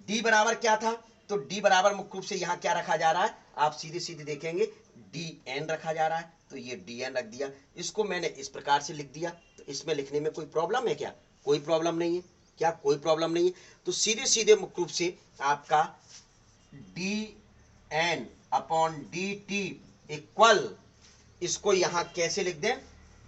डी बराबर क्या था, तो डी बराबर मुख्य रूप से यहां क्या रखा जा रहा है, आप सीधे सीधे देखेंगे डी एन रखा जा रहा है, तो ये डी एन रख दिया, इसको मैंने इस प्रकार से लिख दिया। तो इसमें लिखने में कोई प्रॉब्लम है क्या, कोई प्रॉब्लम नहीं है, क्या कोई प्रॉब्लम नहीं है। तो सीधे सीधे मुख्य रूप से आपका D N upon D T equal, इसको यहां कैसे लिख दें,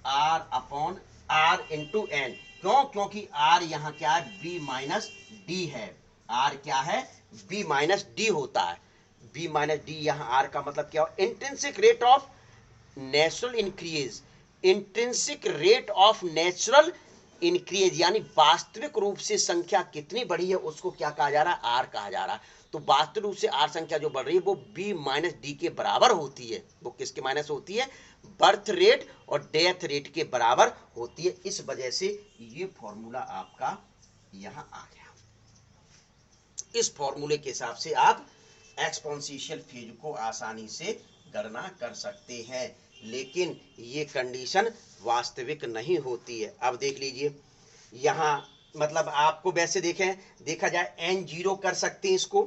R upon R into N, क्यों? क्योंकि आर यहाँ क्या है, बी माइनस डी है। आर क्या है, बी माइनस डी होता है। बी माइनस डी, यहाँ आर का मतलब क्या हो, intrinsic rate of natural increase. Intrinsic rate of natural increase यानी वास्तविक रूप से संख्या कितनी बढ़ी है उसको क्या कहा जा रहा है, आर कहा जा रहा है। तो वास्तविक रूप से आर संख्या जो बढ़ रही है वो बी माइनस डी के बराबर होती है। वो किसके माइनस होती है, बर्थ रेट और डेथ रेट के बराबर होती है। इस वजह से ये फॉर्मूला आपका यहां आ गया। इस फॉर्मूले के हिसाब से आप एक्सपोनेंशियल फेज को आसानी से गणना कर सकते हैं, लेकिन ये कंडीशन वास्तविक नहीं होती है। अब देख लीजिए यहाँ, मतलब आपको वैसे देखा जाए एन जीरो कर सकते हैं इसको।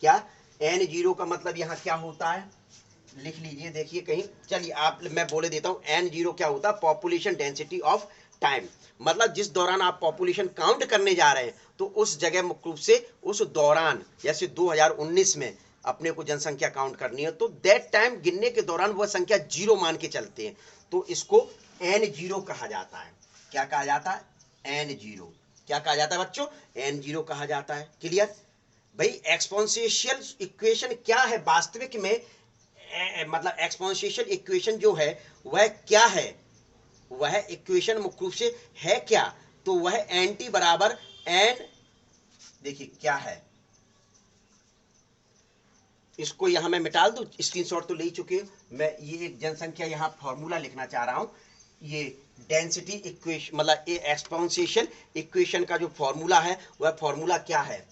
क्या एन जीरो का मतलब यहाँ क्या होता है, लिख लीजिए, देखिए कहीं, चलिए आप, मैं बोले देता हूँ। एन जीरो क्या होता है, पॉपुलेशन डेंसिटी ऑफ टाइम। मतलब जिस दौरान आप पॉपुलेशन काउंट करने जा रहे हैं तो उस जगह मुख्य रूप से उस दौरान, जैसे 2019 में अपने को जनसंख्या काउंट करनी है तो दैट टाइम गिनने के दौरान वह संख्या जीरो मान के चलते हैं, तो इसको एन जीरो कहा जाता है। क्या कहा जाता है, एन जीरो। क्या कहा जाता है बच्चों, एन जीरो कहा जाता है। क्लियर? भाई एक्सपोनेंशियल इक्वेशन क्या है वास्तविक में, मतलब एक्सपोनेंशियल इक्वेशन जो है वह क्या है, वह इक्वेशन मुख्य रूप से है क्या, तो वह एन टी बराबर एन, देखिए क्या है, इसको यहां मैं मिटा दूं, स्क्रीनशॉट तो ले चुके हो मैं। ये एक जनसंख्या यहां फॉर्मूला लिखना चाह रहा हूं। ये डेंसिटी इक्वेशन, मतलब ये एक्सपोनेंशियल इक्वेशन का जो फॉर्मूला है वह फॉर्मूला क्या है,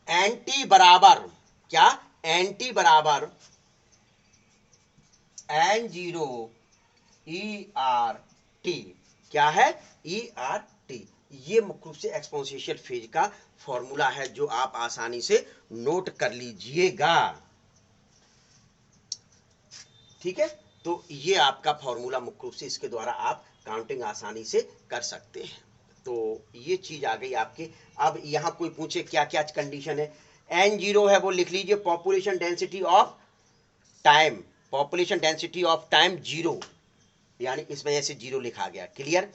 एन टी बराबर क्या, एन टी बराबर N zero E R T. क्या है, ई आर टी। ये मुख्य रूप से एक्सपोनेंशियल फेज का फॉर्मूला है जो आप आसानी से नोट कर लीजिएगा। ठीक है, तो ये आपका फॉर्मूला मुख्य रूप से, इसके द्वारा आप काउंटिंग आसानी से कर सकते हैं। तो ये चीज आ गई आपके। अब यहां कोई पूछे क्या क्या कंडीशन है, एन जीरो है वो लिख लीजिए, population density of time, population density of time zero, यानी इस वजह से जीरो लिखा गया। क्लियर?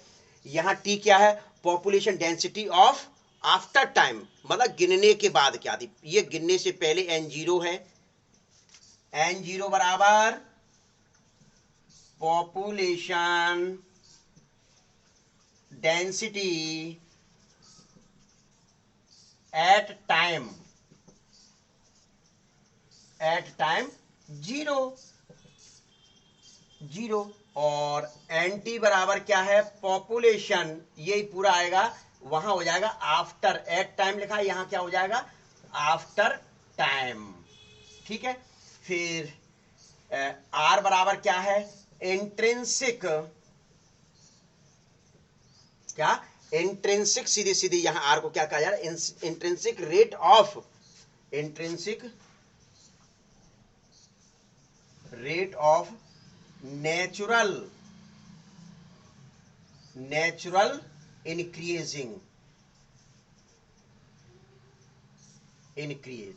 यहां टी क्या है, population density of after time, मतलब गिनने के बाद क्या थी, ये गिनने से पहले एन जीरो है। एन जीरो बराबर population density at time, at time zero, zero. और एन टी बराबर क्या है, पॉपुलेशन, यही पूरा आएगा, वहां हो जाएगा आफ्टर, एट टाइम लिखा है, यहां क्या हो जाएगा, आफ्टर टाइम। ठीक है, फिर आर बराबर क्या है, इंट्रिंसिक, क्या, इंट्रिंसिक, सीधे सीधे यहां आर को क्या कहा जा रहा है, intrinsic rate of, intrinsic rate of natural, natural increasing, increase.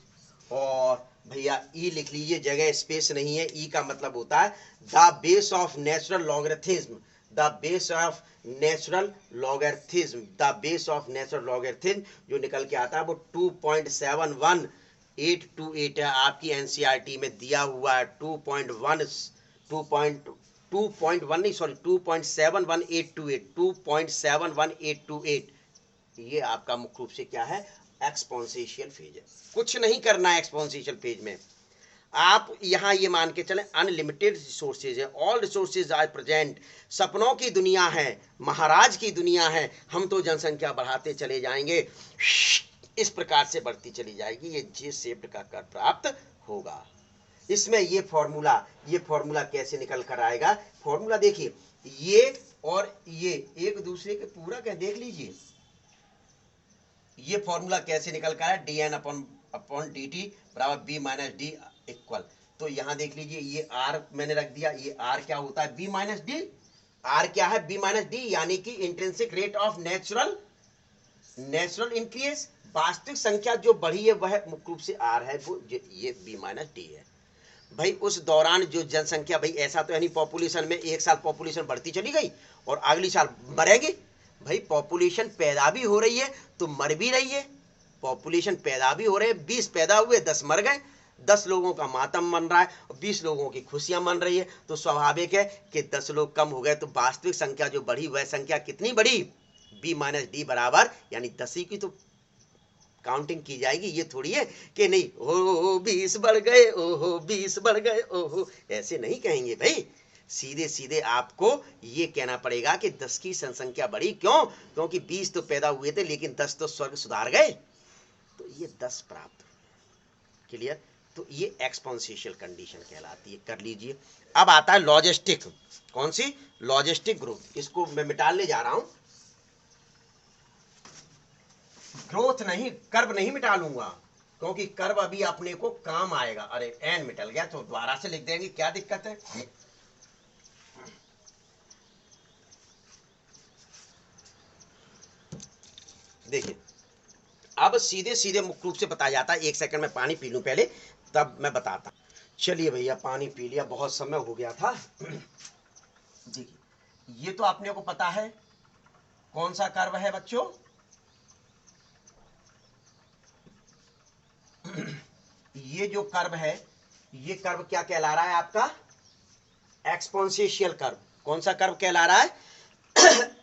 और भैया ई लिख लीजिए, जगह स्पेस नहीं है, ई का मतलब होता है the base of natural logarithm, the base of natural logarithm, the base of natural logarithm जो निकल के आता है वो 2.71828 है, आपकी एनसीईआरटी में दिया हुआ है। 2.1 नहीं, सॉरी 2.71828, 2.71828, ये आपका मुख्य रूप से क्या है, एक्सपोनेंशियल फेज है। कुछ नहीं करना है एक्सपोनेंशियल फेज में, आप यहां ये मान के चलें अनलिमिटेड रिसोर्सेज है, ऑल रिसोर्सेज आर प्रेजेंट, सपनों की दुनिया है, महाराज की दुनिया है, हम तो जनसंख्या बढ़ाते चले जाएंगे, इस प्रकार से बढ़ती चली जाएगी, ये जे शेप्ड का कर प्राप्त होगा। इसमें ये फॉर्मूला कैसे निकल कर आएगा, फॉर्मूला देखिए, ये और ये एक दूसरे के पूरक है, देख लीजिए ये फॉर्मूला कैसे निकल कर है, D N upon D T बराबर बी माइनस डी इक्वल। तो यहां देख लीजिए ये आर मैंने रख दिया, ये आर क्या होता है, बी माइनस डी, आर क्या है, बी माइनस डी, यानी कि intrinsic rate of natural increase, वास्तविक संख्या जो बढ़ी है वह मुख्य रूप से आर है, वो ये बी माइनस डी है। भाई उस दौरान जो जनसंख्या, भाई ऐसा तो यानी पॉपुलेशन में एक साल पॉपुलेशन बढ़ती चली गई और अगली साल मरेगी। भाई पॉपुलेशन पैदा भी हो रही है तो मर भी रही है। पॉपुलेशन पैदा भी हो रहे हैं, 20 पैदा हुए 10 मर गए, 10 लोगों का मातम मन रहा है और 20 लोगों की खुशियां मन रही है। तो स्वाभाविक है कि 10 लोग कम हो गए तो वास्तविक संख्या जो बढ़ी वह संख्या कितनी बढ़ी, बी माइनस डी बराबर यानी 10 ही की तो काउंटिंग की जाएगी। ये थोड़ी है कि नहीं ओ 20 बढ़ गए, ओहो 20 बढ़ गए, ओहो, ऐसे नहीं कहेंगे भाई। सीधे सीधे आपको ये कहना पड़ेगा कि 10 की जनसंख्या बढ़ी, क्यों? क्योंकि 20 तो पैदा हुए थे लेकिन 10 तो स्वर्ग सुधार गए, तो ये 10 प्राप्त। क्लियर? तो ये एक्सपोनेंशियल कंडीशन कहलाती है, कर लीजिए। अब आता है लॉजिस्टिक। कौन सी? Logistic growth. इसको मैं मिटाने जा रहा हूं, ग्रोथ नहीं, कर्व नहीं मिटा लूंगा, क्योंकि कर्व अभी अपने को काम आएगा। अरे एन मिटल गया तो दोबारा से लिख देंगे, क्या दिक्कत है? देखिए अब सीधे सीधे मुख्य रूप से बताया जाता है। एक सेकंड में पानी पी लूं पहले, तब मैं बताता। चलिए भैया पानी पी लिया, बहुत समय हो गया था। देखिए ये तो आपने को पता है कौन सा कर्व है बच्चों? ये जो कर्व है, ये कर्व क्या कहला रहा है आपका? Exponential curve. कौन सा कर्व कहला रहा है?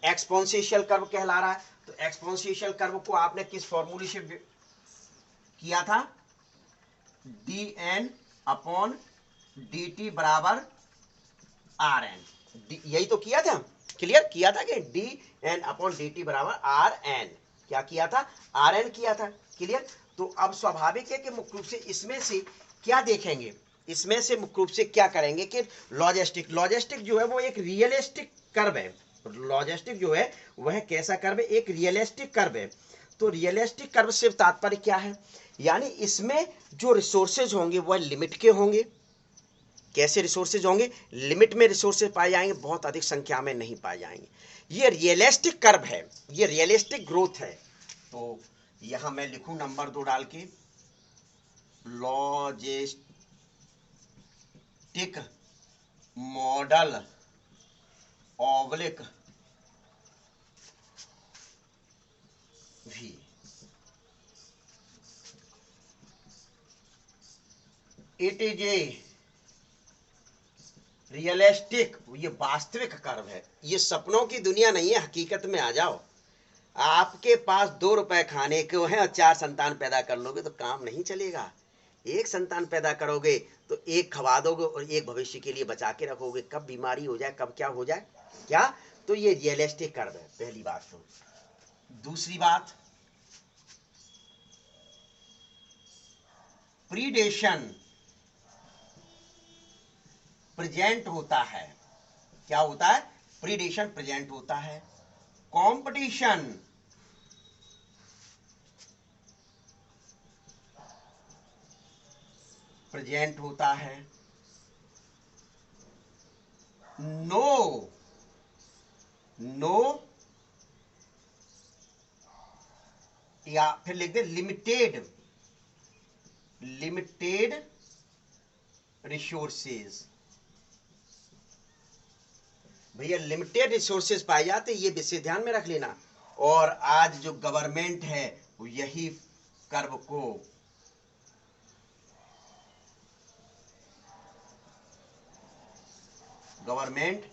एक्सपोनेंशियल कर्व कहला रहा है। तो एक्सपोनेंशियल कर्व को आपने किस फॉर्मूले से किया था? D N upon D T बराबर आर एन। यही तो किया था, क्लियर किया था कि D N upon D T बराबर आर एन। क्या किया था? आर एन किया था। क्लियर? तो अब स्वाभाविक है कि मुख्य रूप से इसमें से क्या देखेंगे, इसमें से मुख्य रूप से क्या करेंगे कि लॉजिस्टिक, लॉजिस्टिक जो है वो एक रियलिस्टिक कर्व है। लॉजिस्टिक जो है वह कैसा कर्व है? एक रियलिस्टिक कर्व है। तो रियलिस्टिक कर्व से तात्पर्य क्या है? यानी इसमें जो रिसोर्सेज होंगे वह लिमिट के होंगे। कैसे रिसोर्सेज होंगे? लिमिट में रिसोर्सेज पाए जाएंगे, बहुत अधिक संख्या में नहीं पाए जाएंगे। ये रियलिस्टिक कर्व है, ये रियलिस्टिक ग्रोथ है। तो यहां मैं लिखूं नंबर 2 डाल के, लॉजिस्टिक मॉडल ऑब्लिक भी इट इज ए रियलिस्टिक, ये वास्तविक कर्व है। ये सपनों की दुनिया नहीं है, हकीकत में आ जाओ। आपके पास 2 रुपए खाने को हैं और 4 संतान पैदा कर लोगे तो काम नहीं चलेगा। एक संतान पैदा करोगे तो एक खवा दोगे और एक भविष्य के लिए बचा के रखोगे, कब बीमारी हो जाए कब क्या हो जाए। क्या? तो ये रियलिस्टिक कर्व है, पहली बात। तो दूसरी बात, प्रीडेशन प्रेजेंट होता है। क्या होता है? प्रीडेशन प्रेजेंट होता है। कंपटीशन प्रेजेंट होता है। नो या फिर लिख दे लिमिटेड रिसोर्सेज। भैया लिमिटेड रिसोर्सेज पाए जाते, ये विषय ध्यान में रख लेना। और आज जो गवर्नमेंट है वो यही कर्व को government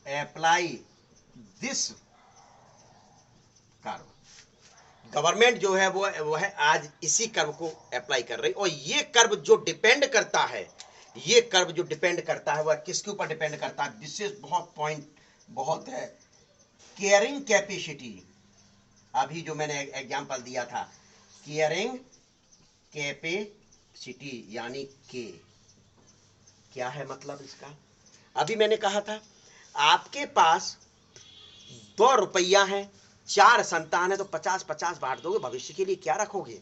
apply this curve. Government जो है वो है आज इसी कर्व को अप्लाई कर रही। और ये कर्व जो डिपेंड करता है, ये कर्व जो डिपेंड करता है वह किसके ऊपर डिपेंड करता है? दिस इज बहुत पॉइंट बहुत है, केयरिंग कैपेसिटी। अभी जो मैंने एग्जांपल दिया था, केयरिंग कैपेसिटी यानी के, क्या है मतलब इसका? अभी मैंने कहा था आपके पास 2 रुपया है, 4 संतान है, तो 50-50 बांट दोगे, भविष्य के लिए क्या रखोगे?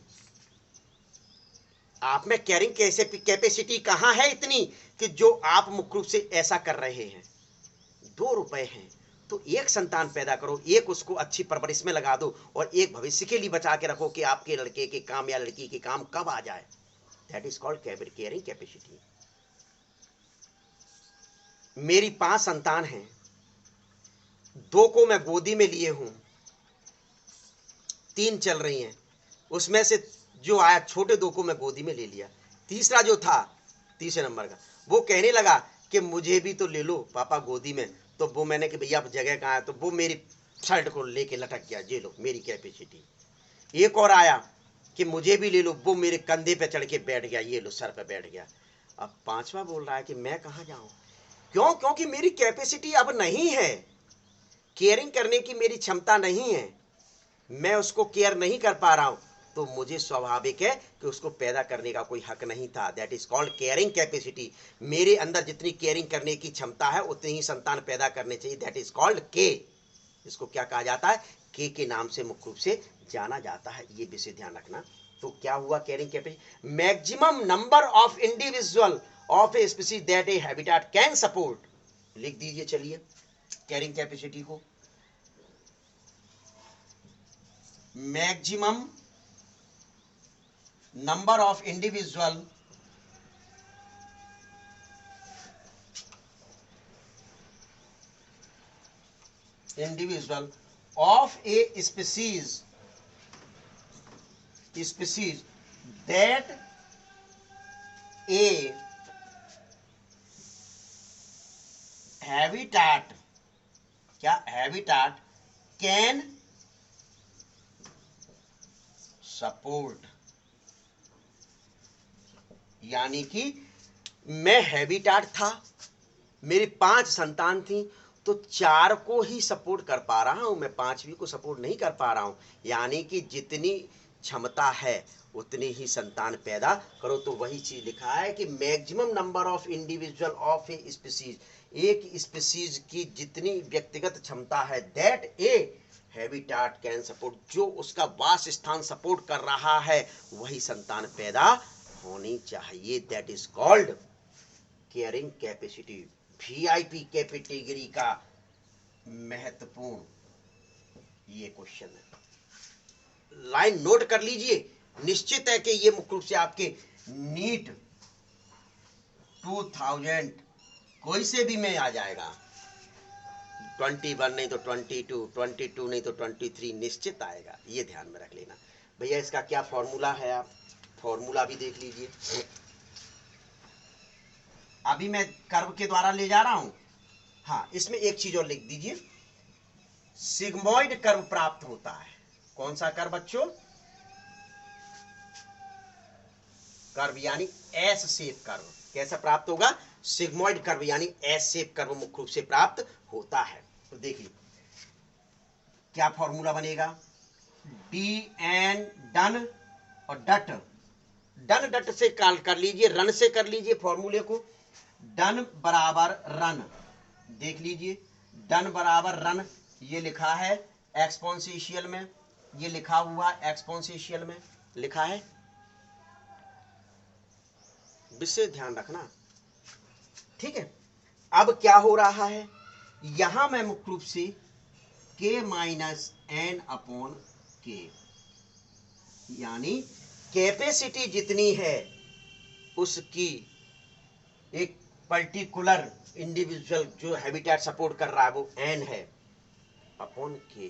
आप में कैरिंग कैपेसिटी कहां है इतनी कि जो आप मुख्य रूप से ऐसा कर रहे हैं? 2 रुपए हैं तो एक संतान पैदा करो, एक उसको अच्छी परवरिश में लगा दो और एक भविष्य के लिए बचा के रखो कि आपके लड़के के काम या लड़की के काम कब आ जाए। That is called carrying capacity. मेरी 5 संतान हैं, 2 को मैं गोदी में लिए हूं, 3 चल रही हैं, उसमें से जो आया छोटे 2 को मैं गोदी में ले लिया, तीसरा जो था तीसरे नंबर का वो कहने लगा कि मुझे भी तो ले लो पापा गोदी में। तो वो मैंने कि भैया जगह कहाँ है, तो वो मेरी शर्ट को लेके लटक गया, ये लो मेरी कैपेसिटी। एक और आया कि मुझे भी ले लो, वो मेरे कंधे पे चढ़ के बैठ गया, ये लो सर पे बैठ गया। अब 5वां बोल रहा है कि मैं कहाँ जाऊं, क्यों? क्योंकि मेरी कैपेसिटी अब नहीं है, केयरिंग करने की मेरी क्षमता नहीं है, मैं उसको केयर नहीं कर पा रहा हूं, तो मुझे स्वाभाविक है कि उसको पैदा करने का कोई हक नहीं था। That is called caring capacity. मेरे अंदर जितनी केयरिंग करने की क्षमता है उतनी ही संतान पैदा करने चाहिए। दैट इज कॉल्ड के। इसको क्या कहा जाता है? के नाम से मुख्य रूप से जाना जाता है। ये विषय ध्यान रखना। तो क्या हुआ caring capacity? Maximum number of individual of a species that A habitat can support. लिख दीजिए चलिए केयरिंग कैपेसिटी को। Maximum number of individual of a species that a habitat can support। यानी कि मैं हैबिटाट था, मेरी 5 संतान थी, तो 4 को ही सपोर्ट कर पा रहा हूं, मैं 5वीं को सपोर्ट नहीं कर पा रहा हूं। यानी कि जितनी क्षमता है उतनी ही संतान पैदा करो। तो वही चीज लिखा है कि maximum number of individual of a species, एक स्पीसीज की जितनी व्यक्तिगत क्षमता है, that A habitat can support, जो उसका वास स्थान सपोर्ट कर रहा है वही संतान पैदा होनी चाहिए। That is called caring capacity. VIP category का महत्वपूर्ण ये क्वेश्चन है, लाइन नोट कर लीजिए। निश्चित है कि ये मुख्य रूप से आपके नीट 2000 कोई से भी में आ जाएगा, 21 नहीं तो 22 नहीं तो 23 निश्चित आएगा, ये ध्यान में रख लेना। भैया इसका क्या फॉर्मूला है, आप फॉर्मूला भी देख लीजिए। अभी मैं कर्व के द्वारा ले जा रहा हूं। हाँ, इसमें एक चीज और लिख दीजिए, सिग्मॉइड कर्व प्राप्त होता है। कौन सा कर्व बच्चों? कर्व यानी एस शेप कर्व। कैसा प्राप्त होगा? सिग्मॉइड कर्व यानी एस शेप कर्व मुख्य रूप से प्राप्त होता है। तो देखिए क्या फॉर्मूला बनेगा, डी एन डन और डट, डन डट से काल कर लीजिए, रन से कर लीजिए फॉर्मूले को। डन बराबर रन, देख लीजिए डन बराबर रन, ये लिखा है एक्सपोनेंशियल में, ये लिखा हुआ एक्सपोनेंशियल में लिखा है, विशेष ध्यान रखना, ठीक है। अब क्या हो रहा है, यहां मैं मुख्य रूप से k माइनस एन अपॉन के, यानी कैपेसिटी जितनी है उसकी एक पर्टिकुलर इंडिविजुअल जो हैबिटेट सपोर्ट कर रहा है वो n है अपॉन के।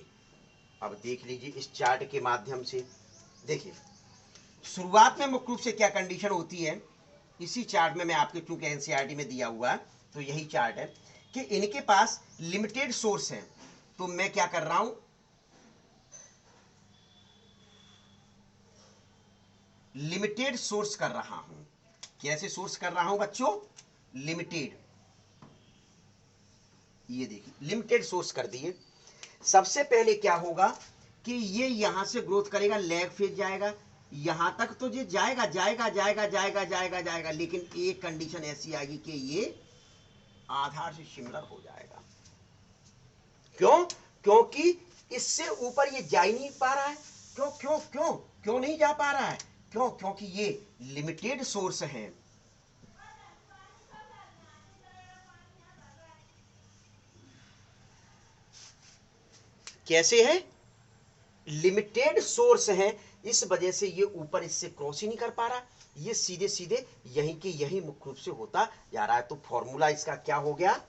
अब देख लीजिए इस चार्ट के माध्यम से, देखिए शुरुआत में मुख्य रूप से क्या कंडीशन होती है, इसी चार्ट में मैं आपके चूंकि एनसीईआरटी में दिया हुआ है तो यही चार्ट है कि इनके पास लिमिटेड सोर्स है। तो मैं क्या कर रहा हूं, लिमिटेड सोर्स कर रहा हूं। कैसे सोर्स कर रहा हूं बच्चों? लिमिटेड, ये देखिए लिमिटेड सोर्स कर दिए। सबसे पहले क्या होगा कि ये यहां से ग्रोथ करेगा, लैग फेज जाएगा, यहां तक तो ये जाएगा जाएगा जाएगा जाएगा जाएगा जाएगा, लेकिन एक कंडीशन ऐसी आएगी कि ये आधार से सिमिलर हो जाएगा। क्यों? क्योंकि इससे ऊपर ये जा ही नहीं पा रहा है। क्यों क्यों क्यों क्यों नहीं जा पा रहा है? क्यों? क्योंकि ये लिमिटेड सोर्स है। कैसे है? लिमिटेड सोर्स है, इस वजह से ये ऊपर इससे क्रॉस ही नहीं कर पा रहा। ये सीधे सीधे यहीं के यही मुख्य रूप से होता जा रहा है। तो फॉर्मूला इसका क्या हो गया,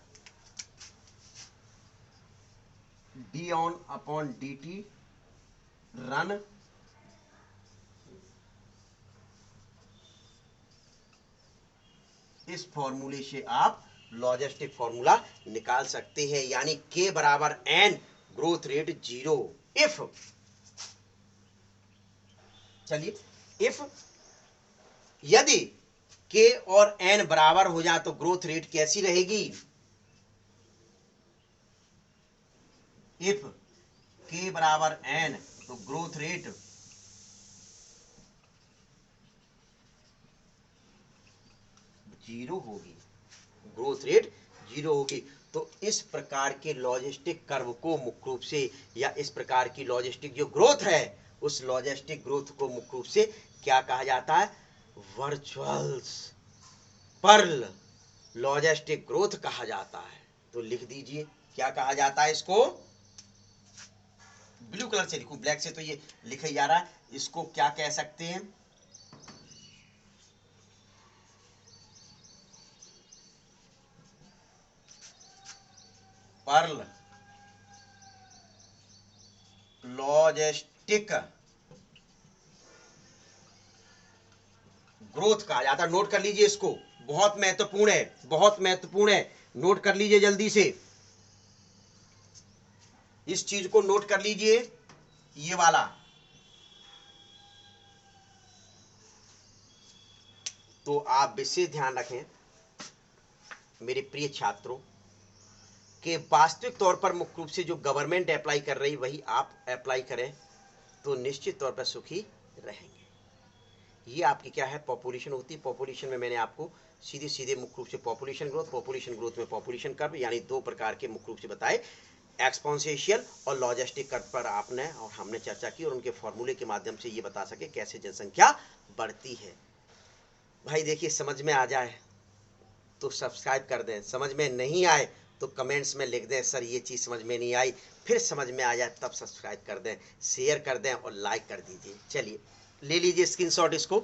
D on upon D T run इस फॉर्मूले से आप लॉजिस्टिक फॉर्मूला निकाल सकते हैं, यानी के बराबर एन, ग्रोथ रेट 0। इफ, चलिए, इफ यदि के और एन बराबर हो जाए तो ग्रोथ रेट कैसी रहेगी, इफ के बराबर एन तो ग्रोथ रेट जीरो होगी, ग्रोथ रेट जीरो होगी। तो इस प्रकार के लॉजिस्टिक कर्व को मुख्य रूप से, या इस प्रकार की लॉजिस्टिक जो ग्रोथ है, उस लॉजिस्टिक ग्रोथ को मुख्य रूप से क्या कहा जाता है, वर्चुअल्स पर्ल लॉजिस्टिक ग्रोथ कहा जाता है। तो लिख दीजिए क्या कहा जाता है इसको, ब्लू कलर से लिखूं, ब्लैक से तो ये लिखा ही जा रहा है, इसको क्या कह सकते हैं, पर्ल लॉजिस्टिक ग्रोथ कहा जाता है। नोट कर लीजिए इसको, बहुत महत्वपूर्ण है, बहुत महत्वपूर्ण है, नोट कर लीजिए जल्दी से, इस चीज को नोट कर लीजिए, ये वाला। तो आप विशेष ध्यान रखें मेरे प्रिय छात्रों कि वास्तविक तौर पर मुख्य रूप से जो गवर्नमेंट अप्लाई कर रही वही आप अप्लाई करें तो निश्चित तौर पर सुखी रहेंगे। ये आपकी क्या है, पॉपुलेशन होती है। पॉपुलेशन में मैंने आपको सीधे सीधे मुख्य रूप से पॉपुलेशन ग्रोथ में पॉपुलेशन कर्व, यानी दो प्रकार के मुख्य रूप से बताए, एक्सपोनेंशियल और लॉजिस्टिक कर्व पर आपने और हमने चर्चा की, और उनके फॉर्मूले के माध्यम से ये बता सके कैसे जनसंख्या बढ़ती है। भाई देखिए, समझ में आ जाए तो सब्सक्राइब कर दें, समझ में नहीं आए तो कमेंट्स में लिख दें सर ये चीज़ समझ में नहीं आई, फिर समझ में आ जाए तब सब्सक्राइब कर दें, शेयर कर दें और लाइक कर दीजिए। चलिए ले लीजिए स्क्रीनशॉट इसको।